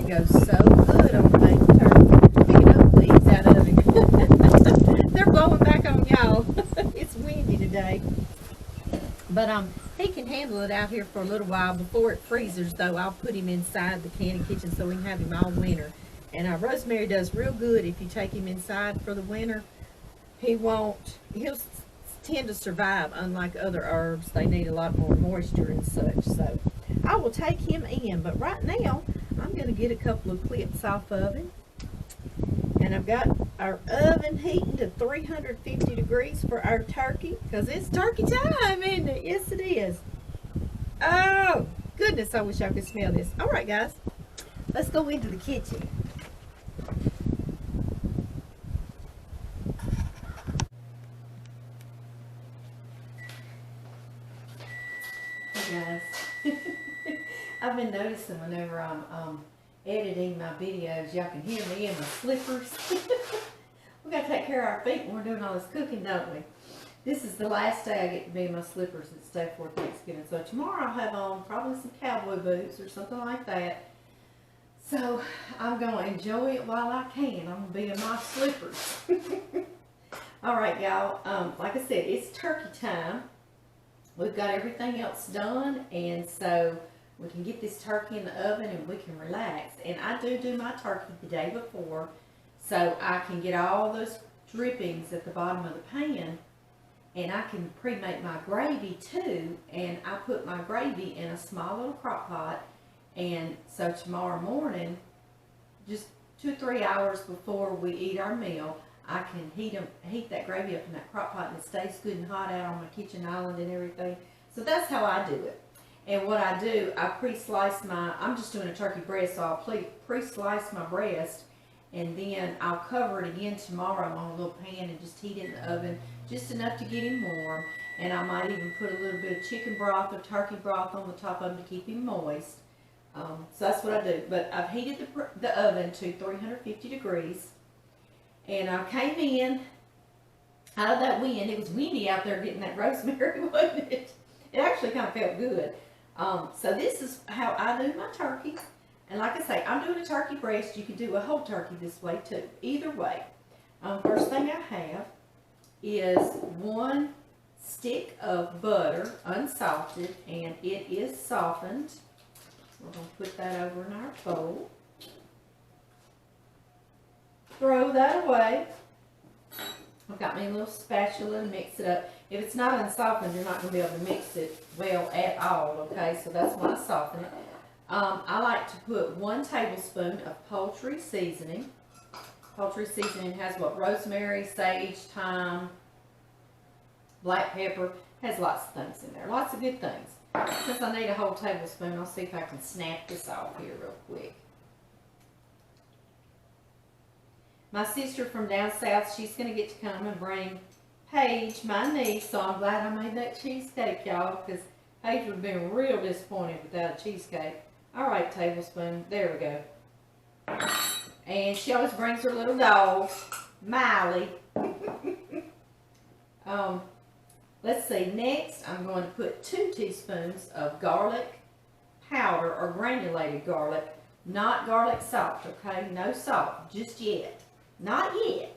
would go so good on baked turkey. Picking up leaves out of it. They're blowing back on y'all. It's windy today. But he can handle it out here for a little while before it freezes. Though I'll put him inside the candy kitchen so we can have him all winter. And rosemary does real good if you take him inside for the winter. He'll tend to survive, unlike other herbs. They need a lot more moisture and such. So I will take him in. But right now, I'm going to get a couple of clips off of him. And I've got our oven heating to 350 degrees for our turkey. Because it's turkey time, isn't it? Yes, it is. Oh, goodness, I wish I could smell this. All right, guys. Let's go into the kitchen. Hey, guys. I've been noticing whenever I'm editing my videos, y'all can hear me in my slippers. We gotta take care of our feet when we're doing all this cooking, don't we? This is the last day I get to be in my slippers. It's day before Thanksgiving. So tomorrow I'll have on probably some cowboy boots or something like that. So I'm gonna enjoy it while I can. I'm gonna be in my slippers. All right, y'all. Like I said, it's turkey time. We've got everything else done, and so we can get this turkey in the oven and we can relax. And I do my turkey the day before so I can get all those drippings at the bottom of the pan, and I can pre-make my gravy too. And I put my gravy in a small little crock pot, and so tomorrow morning, just 2 or 3 hours before we eat our meal, I can heat that gravy up in that crock pot, and it stays good and hot out on my kitchen island and everything. So that's how I do it. And what I do, I pre-slice I'm just doing a turkey breast, so I'll pre-slice my breast, and then I'll cover it again tomorrow on a little pan and just heat it in the oven, just enough to get him warm. And I might even put a little bit of chicken broth or turkey broth on the top of him to keep him moist. So that's what I do. But I've heated the oven to 350 degrees. And I came in out of that wind. It was windy out there getting that rosemary, wasn't it? It actually kind of felt good. So this is how I do my turkey. And like I say, I'm doing a turkey breast. You can do a whole turkey this way too. Either way. First thing I have is 1 stick of butter, unsalted, and it is softened. We're going to put that over in our bowl. Throw that away. I've got me a little spatula to mix it up. If it's not unsoftened, you're not going to be able to mix it well at all, okay? So that's why I soften it. I like to put 1 tablespoon of poultry seasoning. Poultry seasoning has what? Rosemary, sage, thyme, black pepper. Has lots of things in there. Lots of good things. Since I need a whole tablespoon, I'll see if I can snap this off here real quick. My sister from down south, she's going to get to come and bring Paige, my niece, so I'm glad I made that cheesecake, y'all, because Paige would have been real disappointed without a cheesecake. All right, tablespoon. There we go. And she always brings her little dog, Miley. Let's see. Next, I'm going to put 2 teaspoons of garlic powder or granulated garlic, not garlic salt, okay? No salt, just yet. Not yet.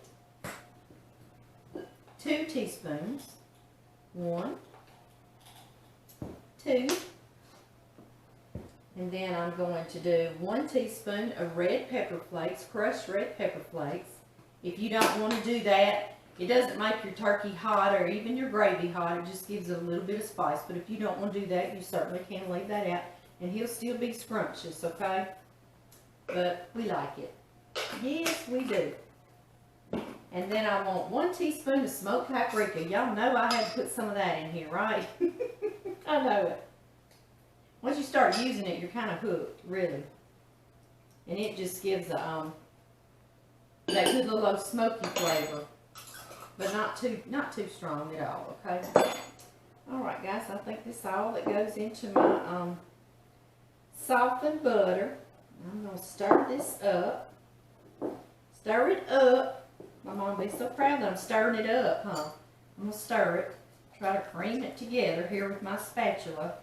2 teaspoons. 1, 2. And then I'm going to do 1 teaspoon of red pepper flakes, crushed red pepper flakes. If you don't want to do that, it doesn't make your turkey hot or even your gravy hot. It just gives it a little bit of spice. But if you don't want to do that, you certainly can leave that out. And he'll still be scrumptious, okay? But we like it. Yes, we do. And then I want 1 teaspoon of smoked paprika. Y'all know I had to put some of that in here, right? I know it. Once you start using it, you're kind of hooked, really. And it just gives that good little smoky flavor. But not too strong at all, okay? Alright guys, I think this is all that goes into my softened butter. I'm going to stir this up. Stir it up. My mom will be so proud that I'm stirring it up, huh? I'm going to stir it. Try to cream it together here with my spatula.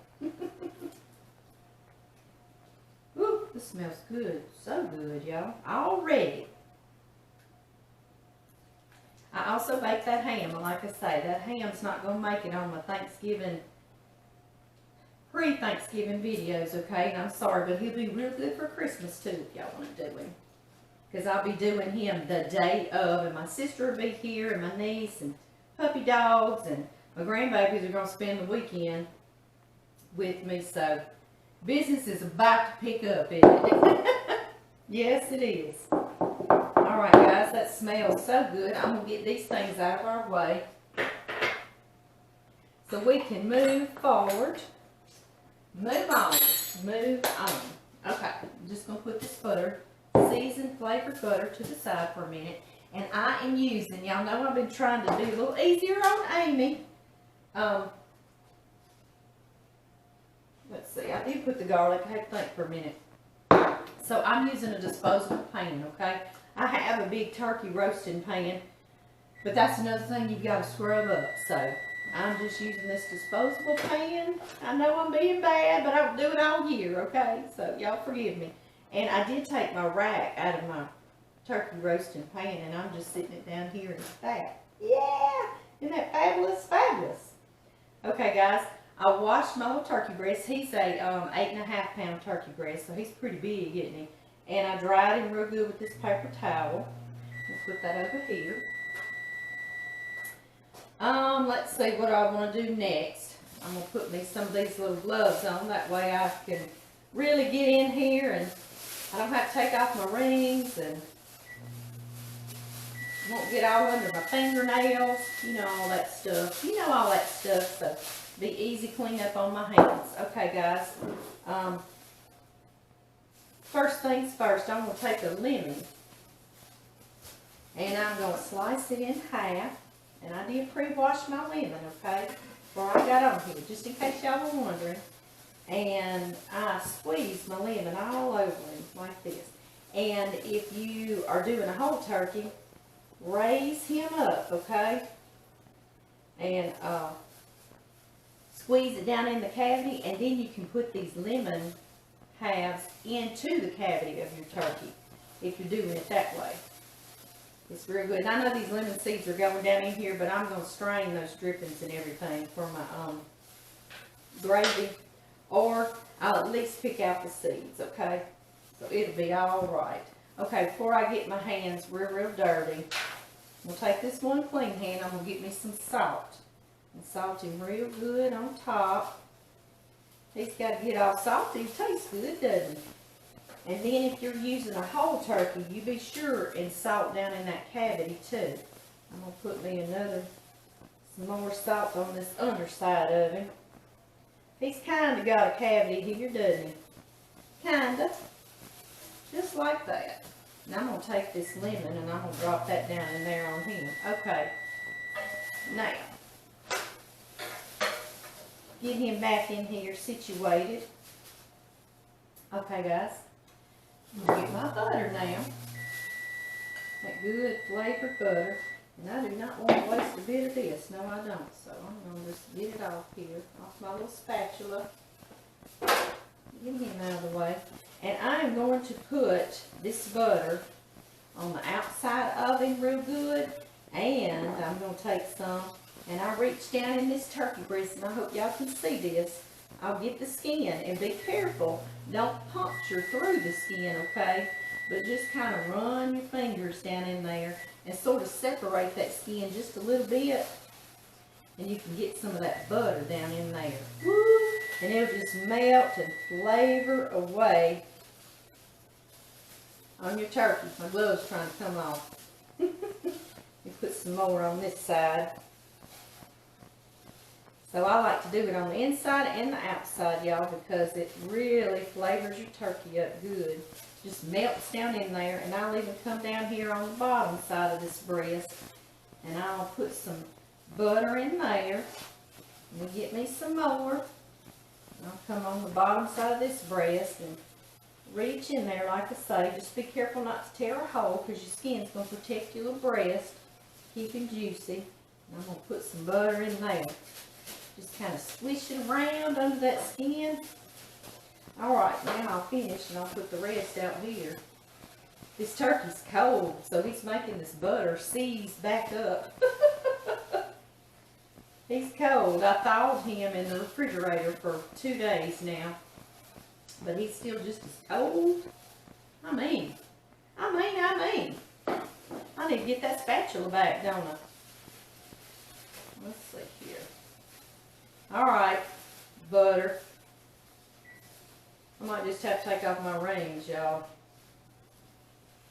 Ooh, this smells good. So good, y'all. Already. I also baked that ham, and like I say, that ham's not going to make it on my Thanksgiving, pre-Thanksgiving videos, okay? And I'm sorry, but he'll be real good for Christmas too if y'all want to do him. Because I'll be doing him the day of, and my sister will be here, and my niece, and puppy dogs, and my grandbabies are going to spend the weekend with me, so business is about to pick up, isn't it? Yes, it is. Alright guys, that smells so good. I'm going to get these things out of our way so we can move forward. Move on. Move on. Okay, I'm just going to put this butter, seasoned flavored butter, to the side for a minute. And I am using, y'all know I've been trying to do a little easier on Amy. Let's see, I did put the garlic. I had to think for a minute. So I'm using a disposable pan, okay? I have a big turkey roasting pan, but that's another thing you've got to scrub up. So I'm just using this disposable pan. I know I'm being bad, but I don't do it all year, okay? So y'all forgive me. And I did take my rack out of my turkey roasting pan, and I'm just sitting it down here in the fat. Yeah! Isn't that fabulous? Fabulous. Okay, guys. I washed my little turkey breast. He's a 8.5 pound turkey breast, so he's pretty big, isn't he? And I dried him real good with this paper towel. Let's put that over here. Let's see what I want to do next. I'm going to put me some of these little gloves on. That way I can really get in here and I don't have to take off my rings and won't get all under my fingernails. You know all that stuff. You know all that stuff, so be easy clean up on my hands. Okay, guys. First things first, I'm going to take a lemon and I'm going to slice it in half. And I did pre-wash my lemon, okay, before I got on here, just in case y'all were wondering. And I squeezed my lemon all over him like this. And if you are doing a whole turkey, raise him up, okay, and squeeze it down in the cavity, and then you can put these lemon halves into the cavity of your turkey if you're doing it that way. It's very good. And I know these lemon seeds are going down in here, but I'm going to strain those drippings and everything for my gravy, or I'll at least pick out the seeds, okay? So it'll be all right. Okay, before I get my hands real dirty, I'm going to take this one clean hand. I'm going to get me some salt. And salt him real good on top. He's got to get all salty. It tastes good, doesn't it? And then if you're using a whole turkey, you be sure and salt down in that cavity too. I'm going to put me some more salt on this underside of him. He's kind of got a cavity here, doesn't he? Kind of. Just like that. Now I'm going to take this lemon and I'm going to drop that down in there on him. Okay. Now, get him back in here situated. Okay, guys. I'm going to get my butter now. That good flavored butter. And I do not want to waste a bit of this. No, I don't. So I'm going to just get it off here, off my little spatula. Get him out of the way. And I am going to put this butter on the outside of him real good. And I'm going to take some, and I reach down in this turkey breast, and I hope y'all can see this. I'll get the skin, and be careful. Don't puncture through the skin, okay? But just kind of run your fingers down in there and sort of separate that skin just a little bit. And you can get some of that butter down in there. Woo! And it'll just melt and flavor away on your turkey. My glove's trying to come off. You put some more on this side. So I like to do it on the inside and the outside, y'all, because it really flavors your turkey up good. Just melts down in there, and I'll even come down here on the bottom side of this breast, and I'll put some butter in there. And get me some more. I'll come on the bottom side of this breast and reach in there, like I say. Just be careful not to tear a hole, because your skin's going to protect your little breast, keep it juicy. And I'm going to put some butter in there. Just kind of swish it around under that skin. Alright, now I'll finish and I'll put the rest out here. This turkey's cold, so he's making this butter seize back up. He's cold. I thawed him in the refrigerator for 2 days now. But he's still just as cold. I mean. I need to get that spatula back, don't I? Let's see here. Alright, butter. I might just have to take off my rings, y'all.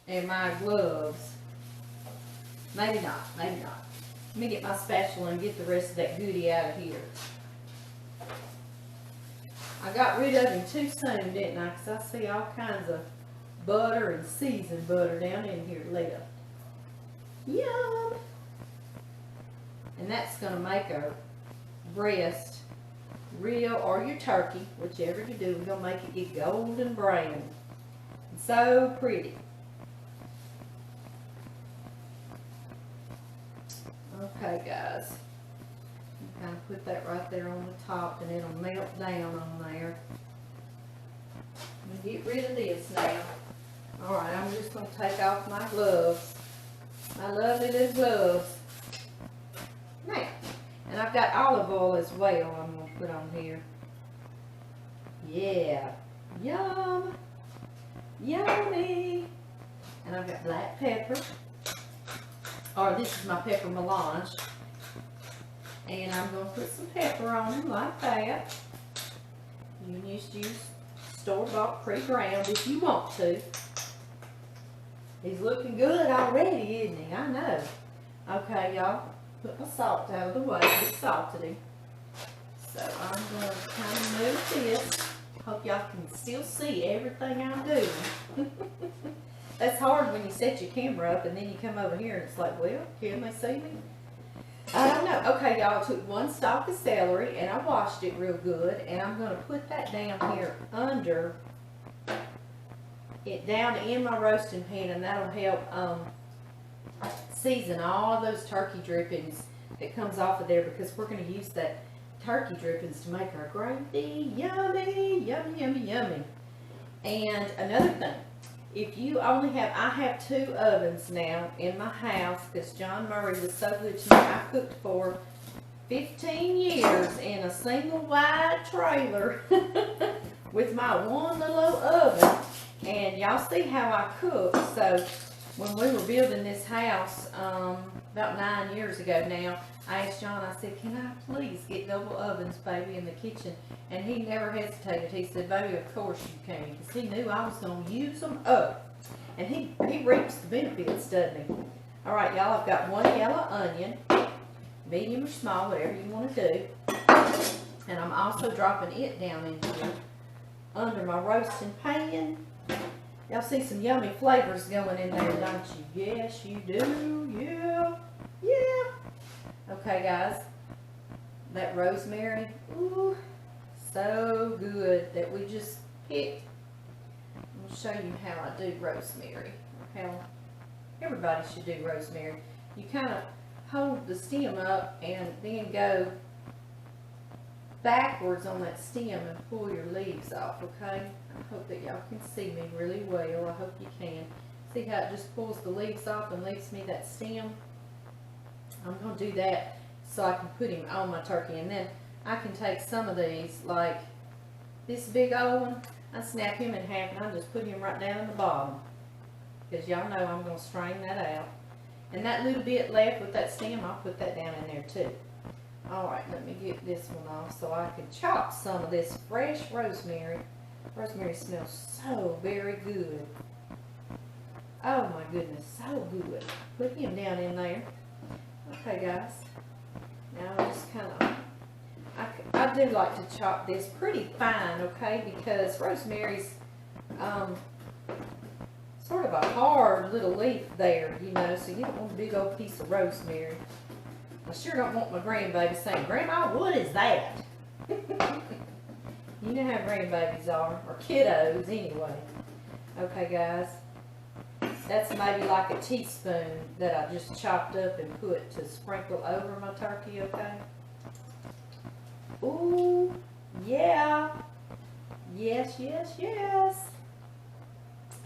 And my gloves. Maybe not, maybe not. Let me get my spatula and get the rest of that goodie out of here. I got rid of him too soon, didn't I? Because I see all kinds of butter and seasoned butter down in here left. Yum! And that's going to make our breast real, or your turkey, whichever you do, we're going to make it get golden brown. And so pretty. Okay, guys. Kind of put that right there on the top and it'll melt down on there. Get rid of this now. Alright, I'm just going to take off my gloves. My lovely little gloves. Now, and I've got olive oil as well I'm going to put on here. Yeah. Yum. Yummy. And I've got black pepper. Or this is my pepper melange. And I'm going to put some pepper on them like that. You can just use store-bought pre-ground if you want to. He's looking good already, isn't he? I know. Okay, y'all. Put my salt out of the way. Get salted him. So I'm going to kind of move this. Hope y'all can still see everything I'm doing. That's hard when you set your camera up and then you come over here and it's like, well, can they see me? I don't know. Okay, y'all, I took 1 stalk of celery and I washed it real good, and I'm going to put that down here under it, down in my roasting pan, and that'll help season all those turkey drippings that comes off of there, because we're going to use that turkey drippings to make our gravy. Yummy, yummy, yummy, yummy. And another thing, if you only have, I have 2 ovens now in my house because John Murray was so good to me. I cooked for 15 years in a single wide trailer with my one little old oven. And y'all see how I cook. So when we were building this house about 9 years ago now, I asked John, I said, can I please get double ovens, baby, in the kitchen? And he never hesitated. He said, baby, of course you can, because he knew I was going to use them up. And he reaps the benefits, doesn't he? All right, y'all, I've got 1 yellow onion, medium or small, whatever you want to do. And I'm also dropping it down in here under my roasting pan. Y'all see some yummy flavors going in there, don't you? Yes, you do. Yeah. Yeah. Okay, guys. That rosemary, ooh, so good that we just picked. I'll show you how I do rosemary, or how everybody should do rosemary. You kind of hold the stem up and then go backwards on that stem and pull your leaves off, okay? I hope that y'all can see me really well. I hope you can. See how it just pulls the leaves off and leaves me that stem? I'm going to do that so I can put him on my turkey. And then I can take some of these, like this big old one, I snap him in half and I just put him right down in the bottom. Because y'all know I'm going to strain that out. And that little bit left with that stem, I'll put that down in there too. Alright, let me get this one off so I can chop some of this fresh rosemary. Rosemary smells so very good. Oh my goodness, so good. Put him down in there. Okay, guys. Now I just kind of, I do like to chop this pretty fine, okay, because rosemary's sort of a hard little leaf there, you know, so you don't want a big old piece of rosemary. I sure don't want my grandbaby saying, Grandma, what is that? You know how grandbabies are, or kiddos anyway. Okay, guys. That's maybe like a teaspoon that I just chopped up and put to sprinkle over my turkey, okay? Ooh, yeah. Yes, yes, yes.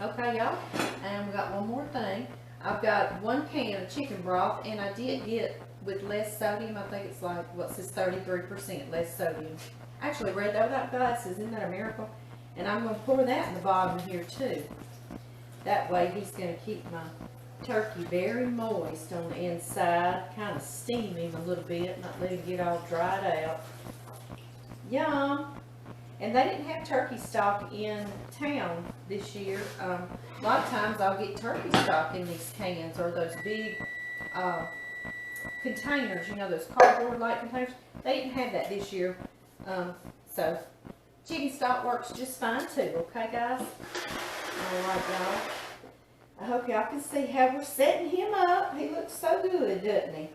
Okay, y'all. And we got one more thing. I've got 1 can of chicken broth, and I did get with less sodium. I think it's like, what says 33% less sodium. I actually read that without glasses. Isn't that a miracle? And I'm going to pour that in the bottom here too. That way he's going to keep my turkey very moist on the inside. Kind of steam him a little bit, not let him get all dried out. Yum. And they didn't have turkey stock in town this year. A lot of times I'll get turkey stock in these cans, or those big containers, you know, those cardboard-like containers. They didn't have that this year. So chicken stock works just fine too, okay guys? Alright y'all. I hope y'all can see how we're setting him up. He looks so good, doesn't he?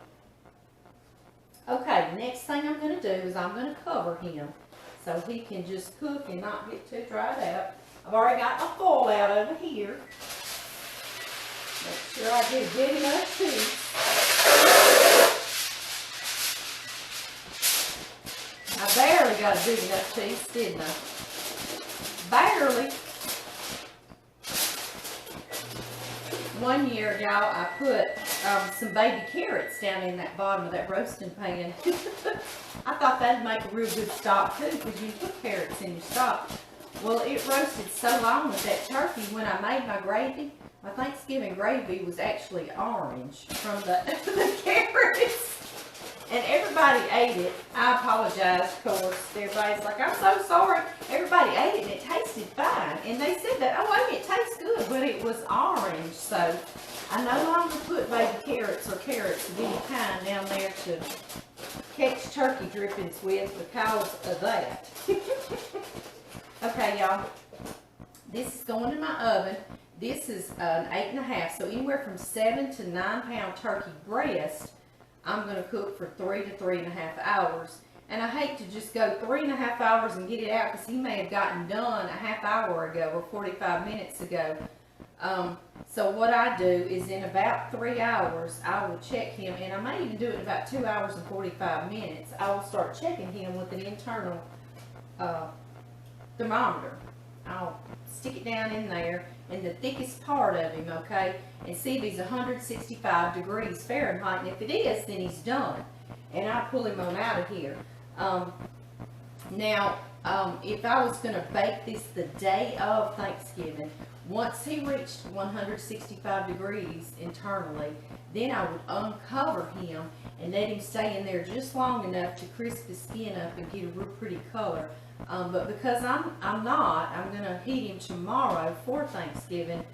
Okay, next thing I'm going to do is I'm going to cover him so he can just cook and not get too dried out. I've already got my foil out over here. Make sure I get a big enough piece. I barely got a big enough piece, didn't I? Barely. One year, y'all, I put some baby carrots down in that bottom of that roasting pan. I thought that'd make a real good stock too, because you put carrots in your stock. Well, it roasted so long with that turkey. When I made my gravy, my Thanksgiving gravy was actually orange from the carrots. And everybody ate it. I apologize, of course. Everybody's like, I'm so sorry. Everybody ate it and it tasted fine. And they said that, oh, wait, it tastes good, but it was orange. So I no longer put baby carrots or carrots of any kind down there to catch turkey drippings with because of that. Okay, y'all. This is going in my oven. This is an 8.5, so anywhere from 7 to 9 pound turkey breast. I'm going to cook for 3 to 3.5 hours. And I hate to just go 3.5 hours and get it out, because he may have gotten done a half hour ago or 45 minutes ago. So what I do is in about 3 hours, I will check him, and I may even do it in about 2 hours and 45 minutes. I will start checking him with an internal thermometer. I'll stick it down in there in the thickest part of him, okay, and see if he's 165 degrees Fahrenheit, and if it is, then he's done, and I'll pull him on out of here. Now, if I was going to bake this the day of Thanksgiving, once he reached 165 degrees internally, then I would uncover him and let him stay in there just long enough to crisp the skin up and get a real pretty color. But because I'm going to heat him tomorrow for Thanksgiving,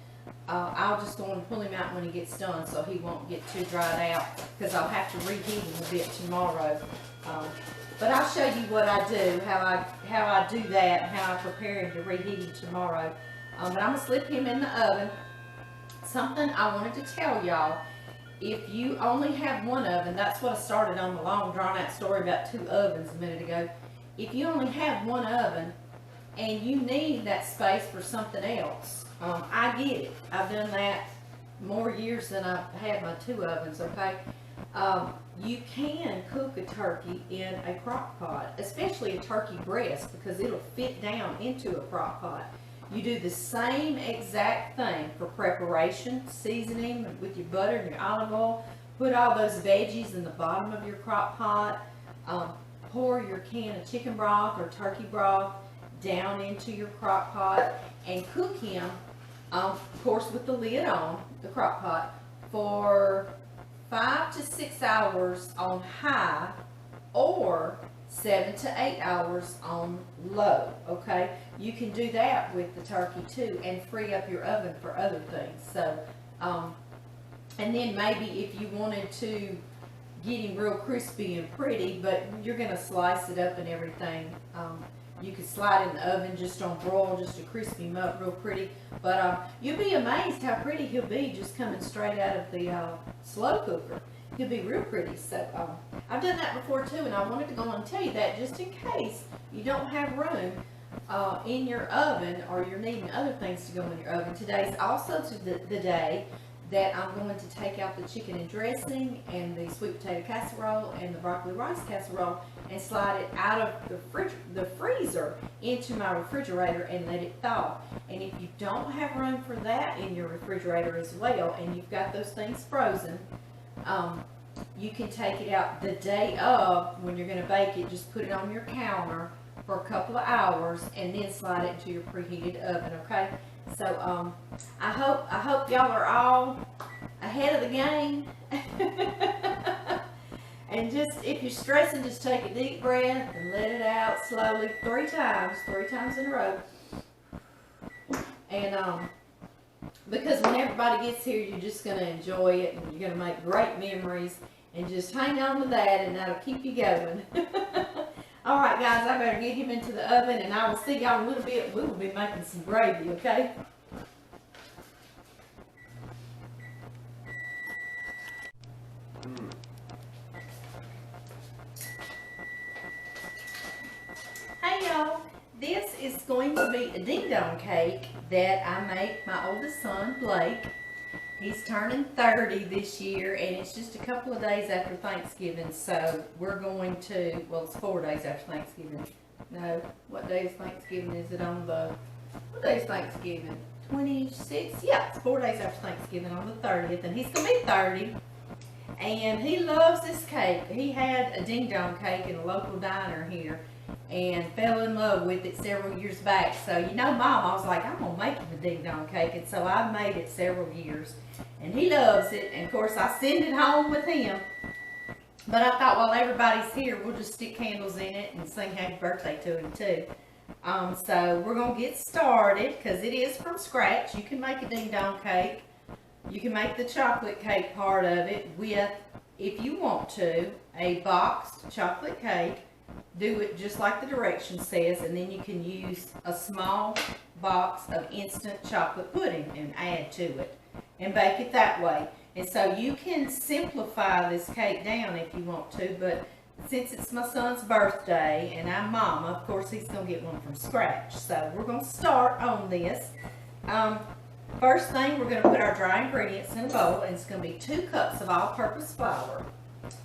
I'll just go and pull him out when he gets done so he won't get too dried out, because I'll have to reheat him a bit tomorrow. But I'll show you what I do, how I do that, and how I prepare him to reheat him tomorrow. But I'm going to slip him in the oven. Something I wanted to tell y'all, if you only have one oven, that's what I started on the long drawn out story about 2 ovens a minute ago. If you only have one oven and you need that space for something else, I get it. I've done that more years than I've had my 2 ovens, okay? You can cook a turkey in a crock pot, especially a turkey breast, because it'll fit down into a crock pot. You do the same exact thing for preparation, seasoning with your butter and your olive oil. Put all those veggies in the bottom of your crock pot. Pour your can of chicken broth or turkey broth down into your crock pot and cook him, of course with the lid on, the crock pot, for 5 to 6 hours on high, or 7 to 8 hours on low, okay? You can do that with the turkey too and free up your oven for other things. So, and then maybe if you wanted to get him real crispy and pretty, but you're gonna slice it up and everything, you could slide it in the oven just on broil, just to crispy him up real pretty. But you'll be amazed how pretty he'll be just coming straight out of the slow cooker. He'll be real pretty. So I've done that before too, and I wanted to go on and tell you that just in case you don't have room in your oven, or you're needing other things to go in your oven. Today's also the day that I'm going to take out the chicken and dressing and the sweet potato casserole and the broccoli rice casserole and slide it out of the freezer into my refrigerator and let it thaw. And if you don't have room for that in your refrigerator as well, and you've got those things frozen, you can take it out the day of when you're going to bake it. Just put it on your counter for a couple of hours and then slide it into your preheated oven, okay? So I hope y'all are all ahead of the game. And just, if you're stressing, just take a deep breath and let it out slowly 3 times in a row. And because when everybody gets here, you're just going to enjoy it and you're going to make great memories, and just hang on to that and that'll keep you going. Alright guys, I better get him into the oven and I will see y'all in a little bit. We will be making some gravy, okay? Hey y'all, this is going to be a ding dong cake that I make my oldest son, Blake. He's turning 30 this year, and it's just a couple of days after Thanksgiving, so we're going to, well, it's 4 days after Thanksgiving. No, what day is Thanksgiving? Is it on the, what day is Thanksgiving? 26? Yeah, it's 4 days after Thanksgiving on the 30th, and he's going to be 30, and he loves this cake. He had a ding dong cake in a local diner here, and fell in love with it several years back. So, you know, Mom, I was like, I'm going to make him a ding dong cake. And so I've made it several years. And he loves it. And, of course, I send it home with him. But I thought while everybody's here, we'll just stick candles in it and sing happy birthday to him, too. So we're going to get started because it is from scratch. You can make a ding dong cake. You can make the chocolate cake part of it with, if you want to, a boxed chocolate cake. Do it just like the direction says, and then you can use a small box of instant chocolate pudding and add to it and bake it that way. And so you can simplify this cake down if you want to, but since it's my son's birthday and I'm Mama, of course he's going to get one from scratch. So we're going to start on this. First thing, we're going to put our dry ingredients in a bowl, and it's going to be 2 cups of all-purpose flour.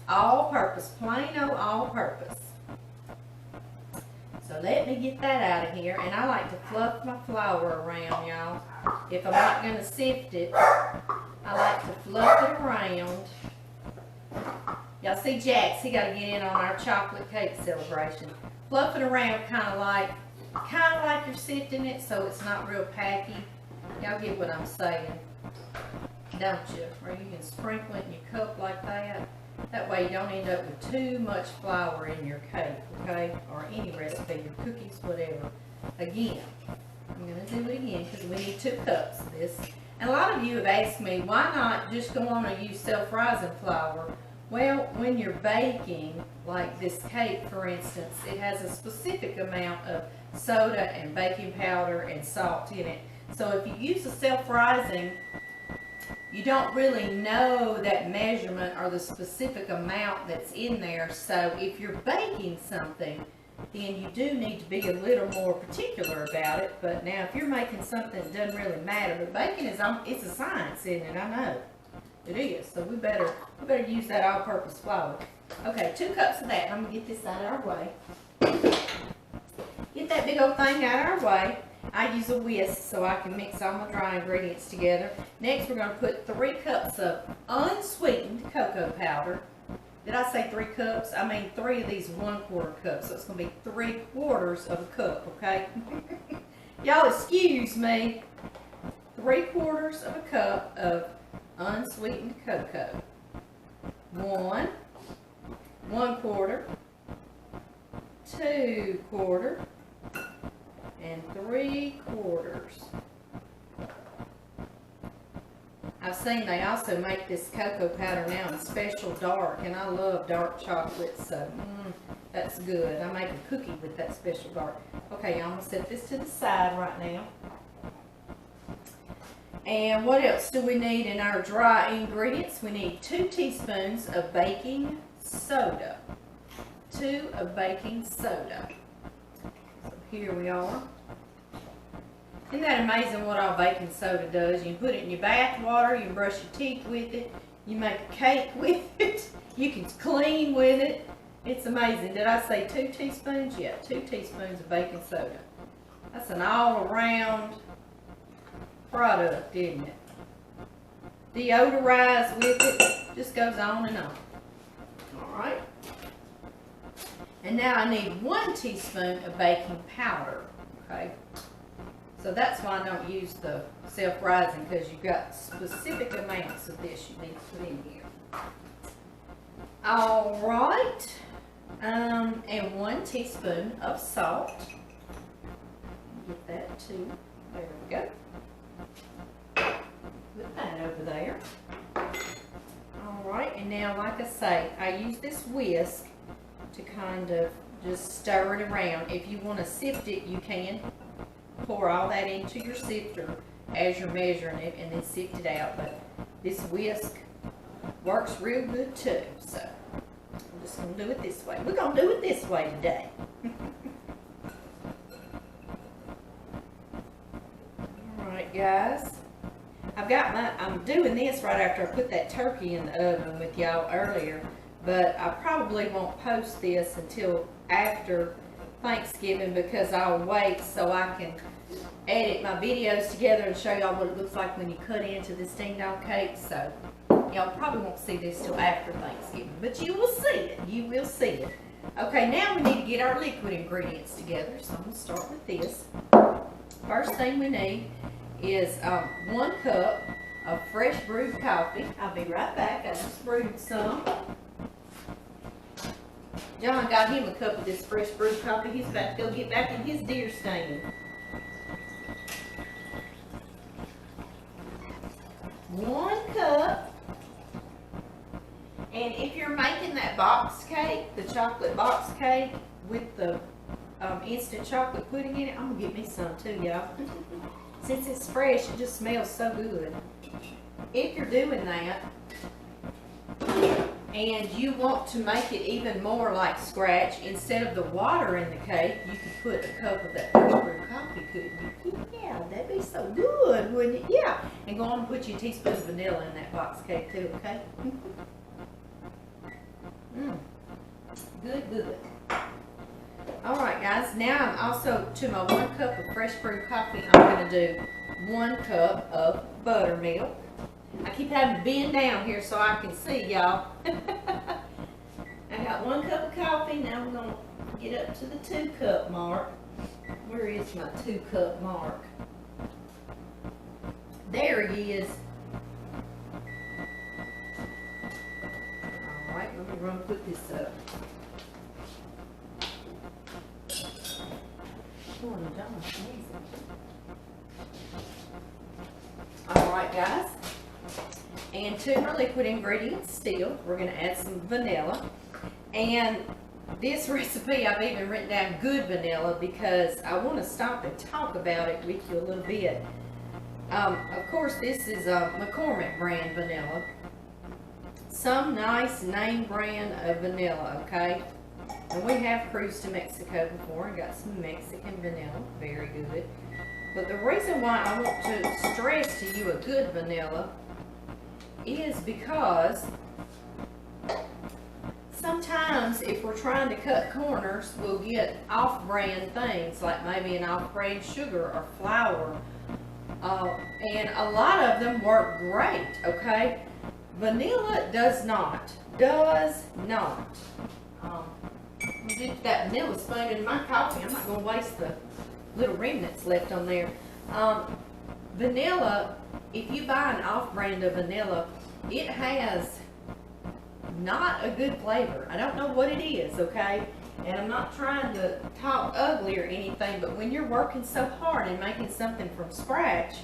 All-purpose, plain old all-purpose. So let me get that out of here, and I like to fluff my flour around, y'all. If I'm not going to sift it, I like to fluff it around. Y'all see Jax, he got to get in on our chocolate cake celebration. Fluff it around kind of like you're sifting it, so it's not real packy. Y'all get what I'm saying, don't you? Or you can sprinkle it in your cup like that. That way you don't end up with too much flour in your cake, okay? Or any recipe, your cookies, whatever. Again, I'm going to do it again because we need 2 cups of this. And a lot of you have asked me, why not just go on and use self-rising flour? Well, when you're baking, like this cake for instance, it has a specific amount of soda and baking powder and salt in it. So if you use a self-rising, you don't really know that measurement or the specific amount that's in there. So if you're baking something, then you do need to be a little more particular about it. But now if you're making something that doesn't really matter, but baking is, it's a science, isn't it? I know. It is. So we better use that all-purpose flour. Okay, 2 cups of that. I'm going to get this out of our way. Get that big old thing out of our way. I use a whisk so I can mix all my dry ingredients together. Next, we're going to put 3 cups of unsweetened cocoa powder. Did I say 3 cups? I mean 3 of these 1/4 cups. So it's going to be 3/4 of a cup, okay? Y'all excuse me. 3/4 of a cup of unsweetened cocoa. 1, 1/4, 2/4, and 3/4. I've seen they also make this cocoa powder now in special dark, and I love dark chocolate, so that's good. I make a cookie with that special dark. Okay, I'm going to set this to the side right now. And what else do we need in our dry ingredients? We need 2 teaspoons of baking soda. 2 of baking soda. So here we are. Isn't that amazing what all baking soda does? You can put it in your bath water, you can brush your teeth with it, you make a cake with it, you can clean with it. It's amazing. Did I say 2 teaspoons? Yeah, 2 teaspoons of baking soda. That's an all-around product, isn't it? Deodorize with it, just goes on and on. Alright. And now I need 1 teaspoon of baking powder, okay? So that's why I don't use the self-rising, because you've got specific amounts of this you need to put in here. Alright. And 1 teaspoon of salt. Get that too. There we go. Put that over there. Alright, and now like I say, I use this whisk to kind of just stir it around. If you want to sift it, you can. Pour all that into your sifter as you're measuring it and then sift it out. But this whisk works real good too. So I'm just going to do it this way. We're going to do it this way today. Alright guys. I'm doing this right after I put that turkey in the oven with y'all earlier. But I probably won't post this until after Thanksgiving, because I'll wait so I can edit my videos together and show y'all what it looks like when you cut into this ding dong cake. So y'all probably won't see this till after Thanksgiving, but you will see it. You will see it. Okay, now we need to get our liquid ingredients together. So I'm going to start with this. First thing we need is 1 cup of fresh brewed coffee. I'll be right back. I just brewed some. John got him a cup of this fresh brewed coffee. He's about to go get back in his deer stand. 1 cup. And if you're making that box cake, the chocolate box cake with the instant chocolate pudding in it, I'm going to get me some too, y'all. Since it's fresh, it just smells so good. If you're doing that, and you want to make it even more like scratch, instead of the water in the cake, you could put a cup of that fresh brewed coffee, couldn't you? Yeah, that'd be so good, wouldn't it? Yeah. And go on and put your teaspoon of vanilla in that box cake too, okay? Good, good. Alright guys, now I'm also, to my 1 cup of fresh brewed coffee, I'm going to do 1 cup of buttermilk. I keep having to bend down here so I can see y'all. I got 1 cup of coffee. Now I'm going to get up to the 2 cup mark. Where is my 2 cup mark? There he is. Alright, let me run put this up. Alright guys. And to my liquid ingredients still, we're going to add some vanilla. And this recipe, I've even written down good vanilla because I want to stop and talk about it with you a little bit. Of course, this is a McCormick brand vanilla. Some nice name brand of vanilla, okay? And we have cruised to Mexico before and got some Mexican vanilla, very good. But the reason why I want to stress to you a good vanilla is because sometimes if we're trying to cut corners, we'll get off-brand things like maybe an off-brand sugar or flour, and a lot of them work great, okay? Vanilla does not. I'll dip that vanilla spoon in my coffee. I'm not going to waste the little remnants left on there. Vanilla, if you buy an off-brand of vanilla, it has not a good flavor. I don't know what it is, okay? And I'm not trying to talk ugly or anything, but when you're working so hard and making something from scratch,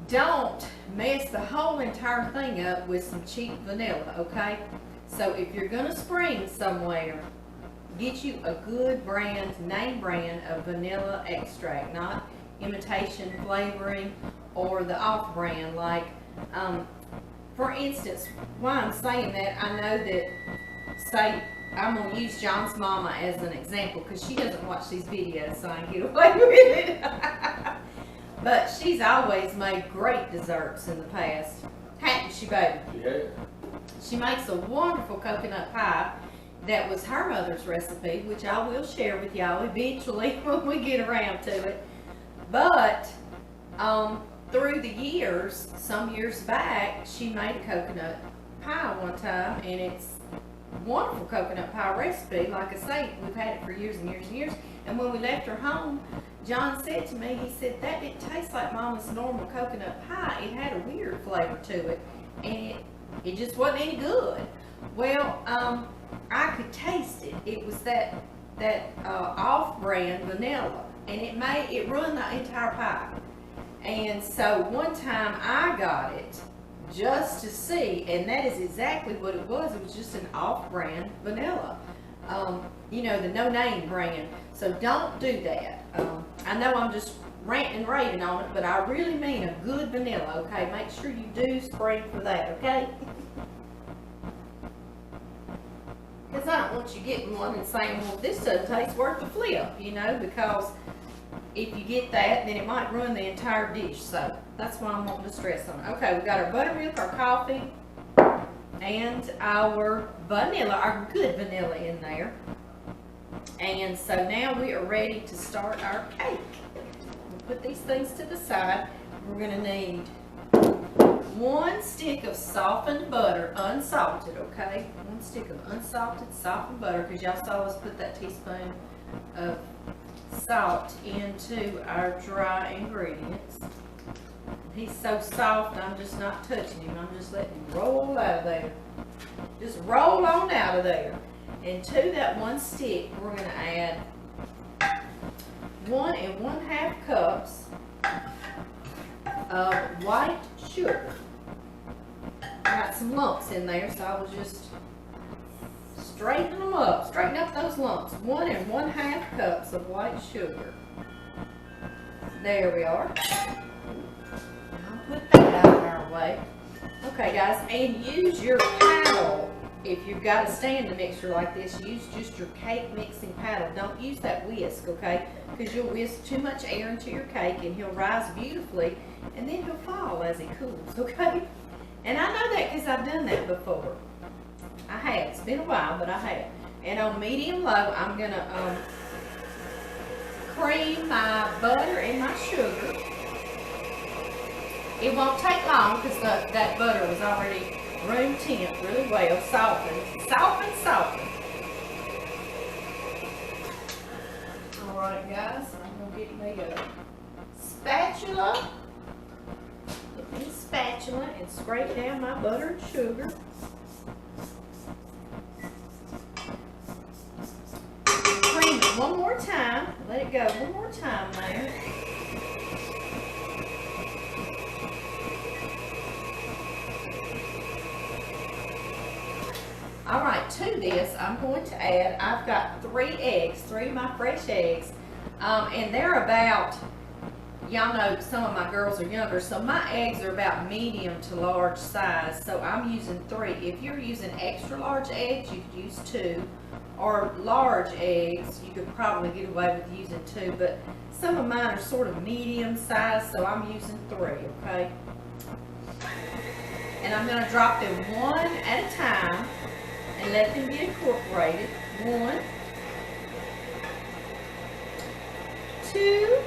don't mess the whole entire thing up with some cheap vanilla, okay? So if you're gonna spring somewhere, get you a good brand, name brand of vanilla extract, not imitation flavoring or the off brand. Like, for instance, why I'm saying that, I know that, say, I'm going to use John's mama as an example because she doesn't watch these videos, so I can get away with it. But she's always made great desserts in the past. Hadn't she, baby? Yeah. She makes a wonderful coconut pie that was her mother's recipe, which I will share with y'all eventually when we get around to it. But through the years, some years back, she made a coconut pie one time, and it's a wonderful coconut pie recipe. Like I say, we've had it for years and years and years. And when we left her home, John said to me, he said, that didn't taste like Mama's normal coconut pie. It had a weird flavor to it, and it just wasn't any good. Well, I could taste it. It was that off-brand vanilla, and it ruined the entire pie. And so one time I got it just to see, and that is exactly what it was. It was just an off-brand vanilla. You know, the no-name brand. So don't do that. I know I'm just ranting and raving on it, but I really mean a good vanilla, okay? Make sure you do spring for that, okay? Because I don't want you getting one and saying, well, this doesn't taste worth the flip, you know, because if you get that, then it might ruin the entire dish. So that's why I'm wanting to stress on it. Okay, we got our buttermilk, our coffee, and our vanilla, our good vanilla in there. And so now we are ready to start our cake. We'll put these things to the side. We're going to need 1 stick of softened butter, unsalted, okay? 1 stick of unsalted softened butter, because y'all saw us put that teaspoon of salt into our dry ingredients. He's so soft, I'm just not touching him. I'm just letting him roll out of there. Just roll on out of there. And to that 1 stick, we're going to add 1 1/2 cups of white sugar. Got some lumps in there, so I will just straighten them up. Straighten up those lumps. 1 1/2 cups of white sugar. There we are. I'll put that out of our way. Okay, guys, and use your paddle. If you've got a standing mixer like this, use just your cake mixing paddle. Don't use that whisk, okay? Because you'll whisk too much air into your cake and he'll rise beautifully, and then he'll fall as he cools, okay? And I know that because I've done that before. I have. It's been a while, but I have. And on medium low, I'm going to cream my butter and my sugar. It won't take long because that butter was already room temp really well, softened. Alright guys, I'm going to get me a spatula. Get me a spatula and scrape down my butter and sugar. Cream it one more time. Let it go one more time there. Alright, to this, I'm going to add, I've got 3 eggs, 3 of my fresh eggs, and they're about, y'all know some of my girls are younger, so my eggs are about medium to large size, so I'm using 3. If you're using extra large eggs, you could use 2, or large eggs, you could probably get away with using 2, but some of mine are sort of medium size, so I'm using 3, okay? And I'm going to drop them one at a time and let them get incorporated. 1, 2,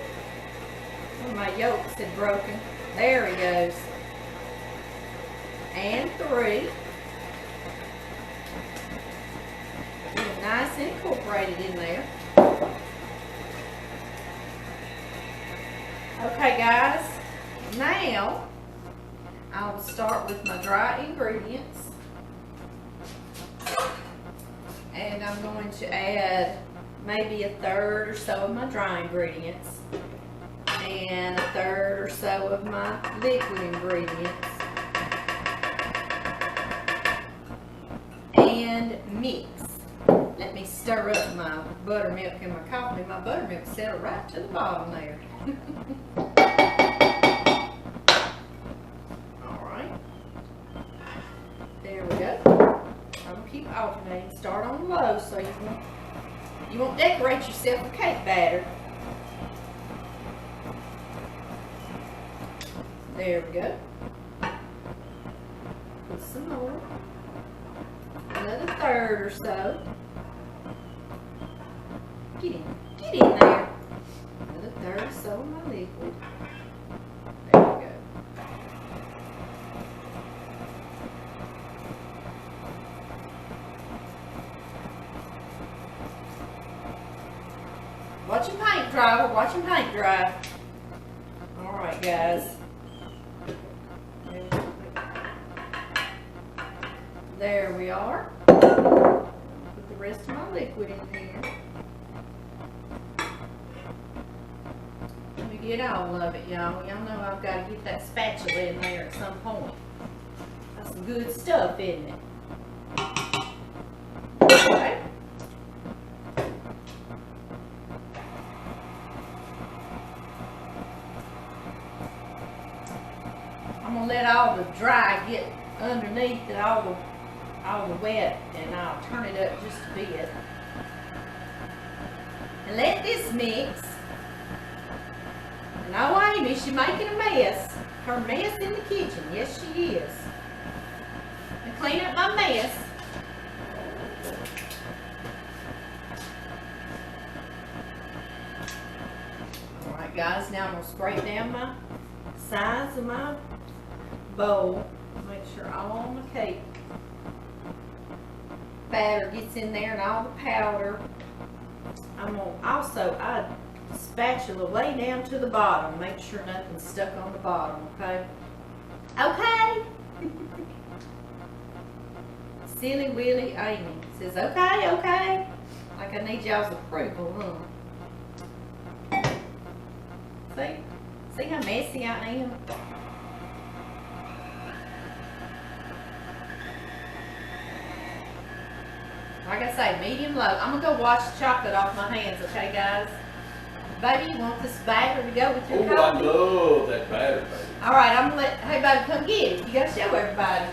oh, my yolks had broken. There he goes. And 3. Get them nice and incorporated in there. Okay guys, now I will start with my dry ingredients. And I'm going to add maybe 1/3 or so of my dry ingredients and 1/3 or so of my liquid ingredients and mix. Let me stir up my buttermilk and my coffee. My buttermilk settled right to the bottom there. Alright. There we go. I'm going to keep alternating. Start on low so you won't decorate yourself with cake batter. There we go. Put some more. Another third or so. Get in there. Another third or so of my liquid. There we go. Watch him paint dry. Watch him paint dry. Alright, guys. There we are. Put the rest of my liquid in here. Let me get all of it, y'all. Y'all know I've got to get that spatula in there at some point. That's some good stuff, isn't it? Okay. I'm gonna let all the dry get underneath and all the wet, and I'll turn it up just a bit. And let this mix. And oh, Amy, she's making a mess. Her mess in the kitchen. Yes, she is. And clean up my mess. Alright, guys, now I'm going to scrape down my sides of my bowl. Make sure all my cake batter gets in there and all the powder. I'm going to also add the spatula way down to the bottom. Make sure nothing's stuck on the bottom, okay? Okay? Silly Willy Amy says, okay, okay. Like I need y'all's approval, huh? See how messy I am? Like I say, medium low. I'm going to go wash the chocolate off my hands, okay, guys? Baby, you want this batter to go with your coffee? I love that batter, baby. All right, I'm going to let, hey, baby, come get it. You got to show everybody.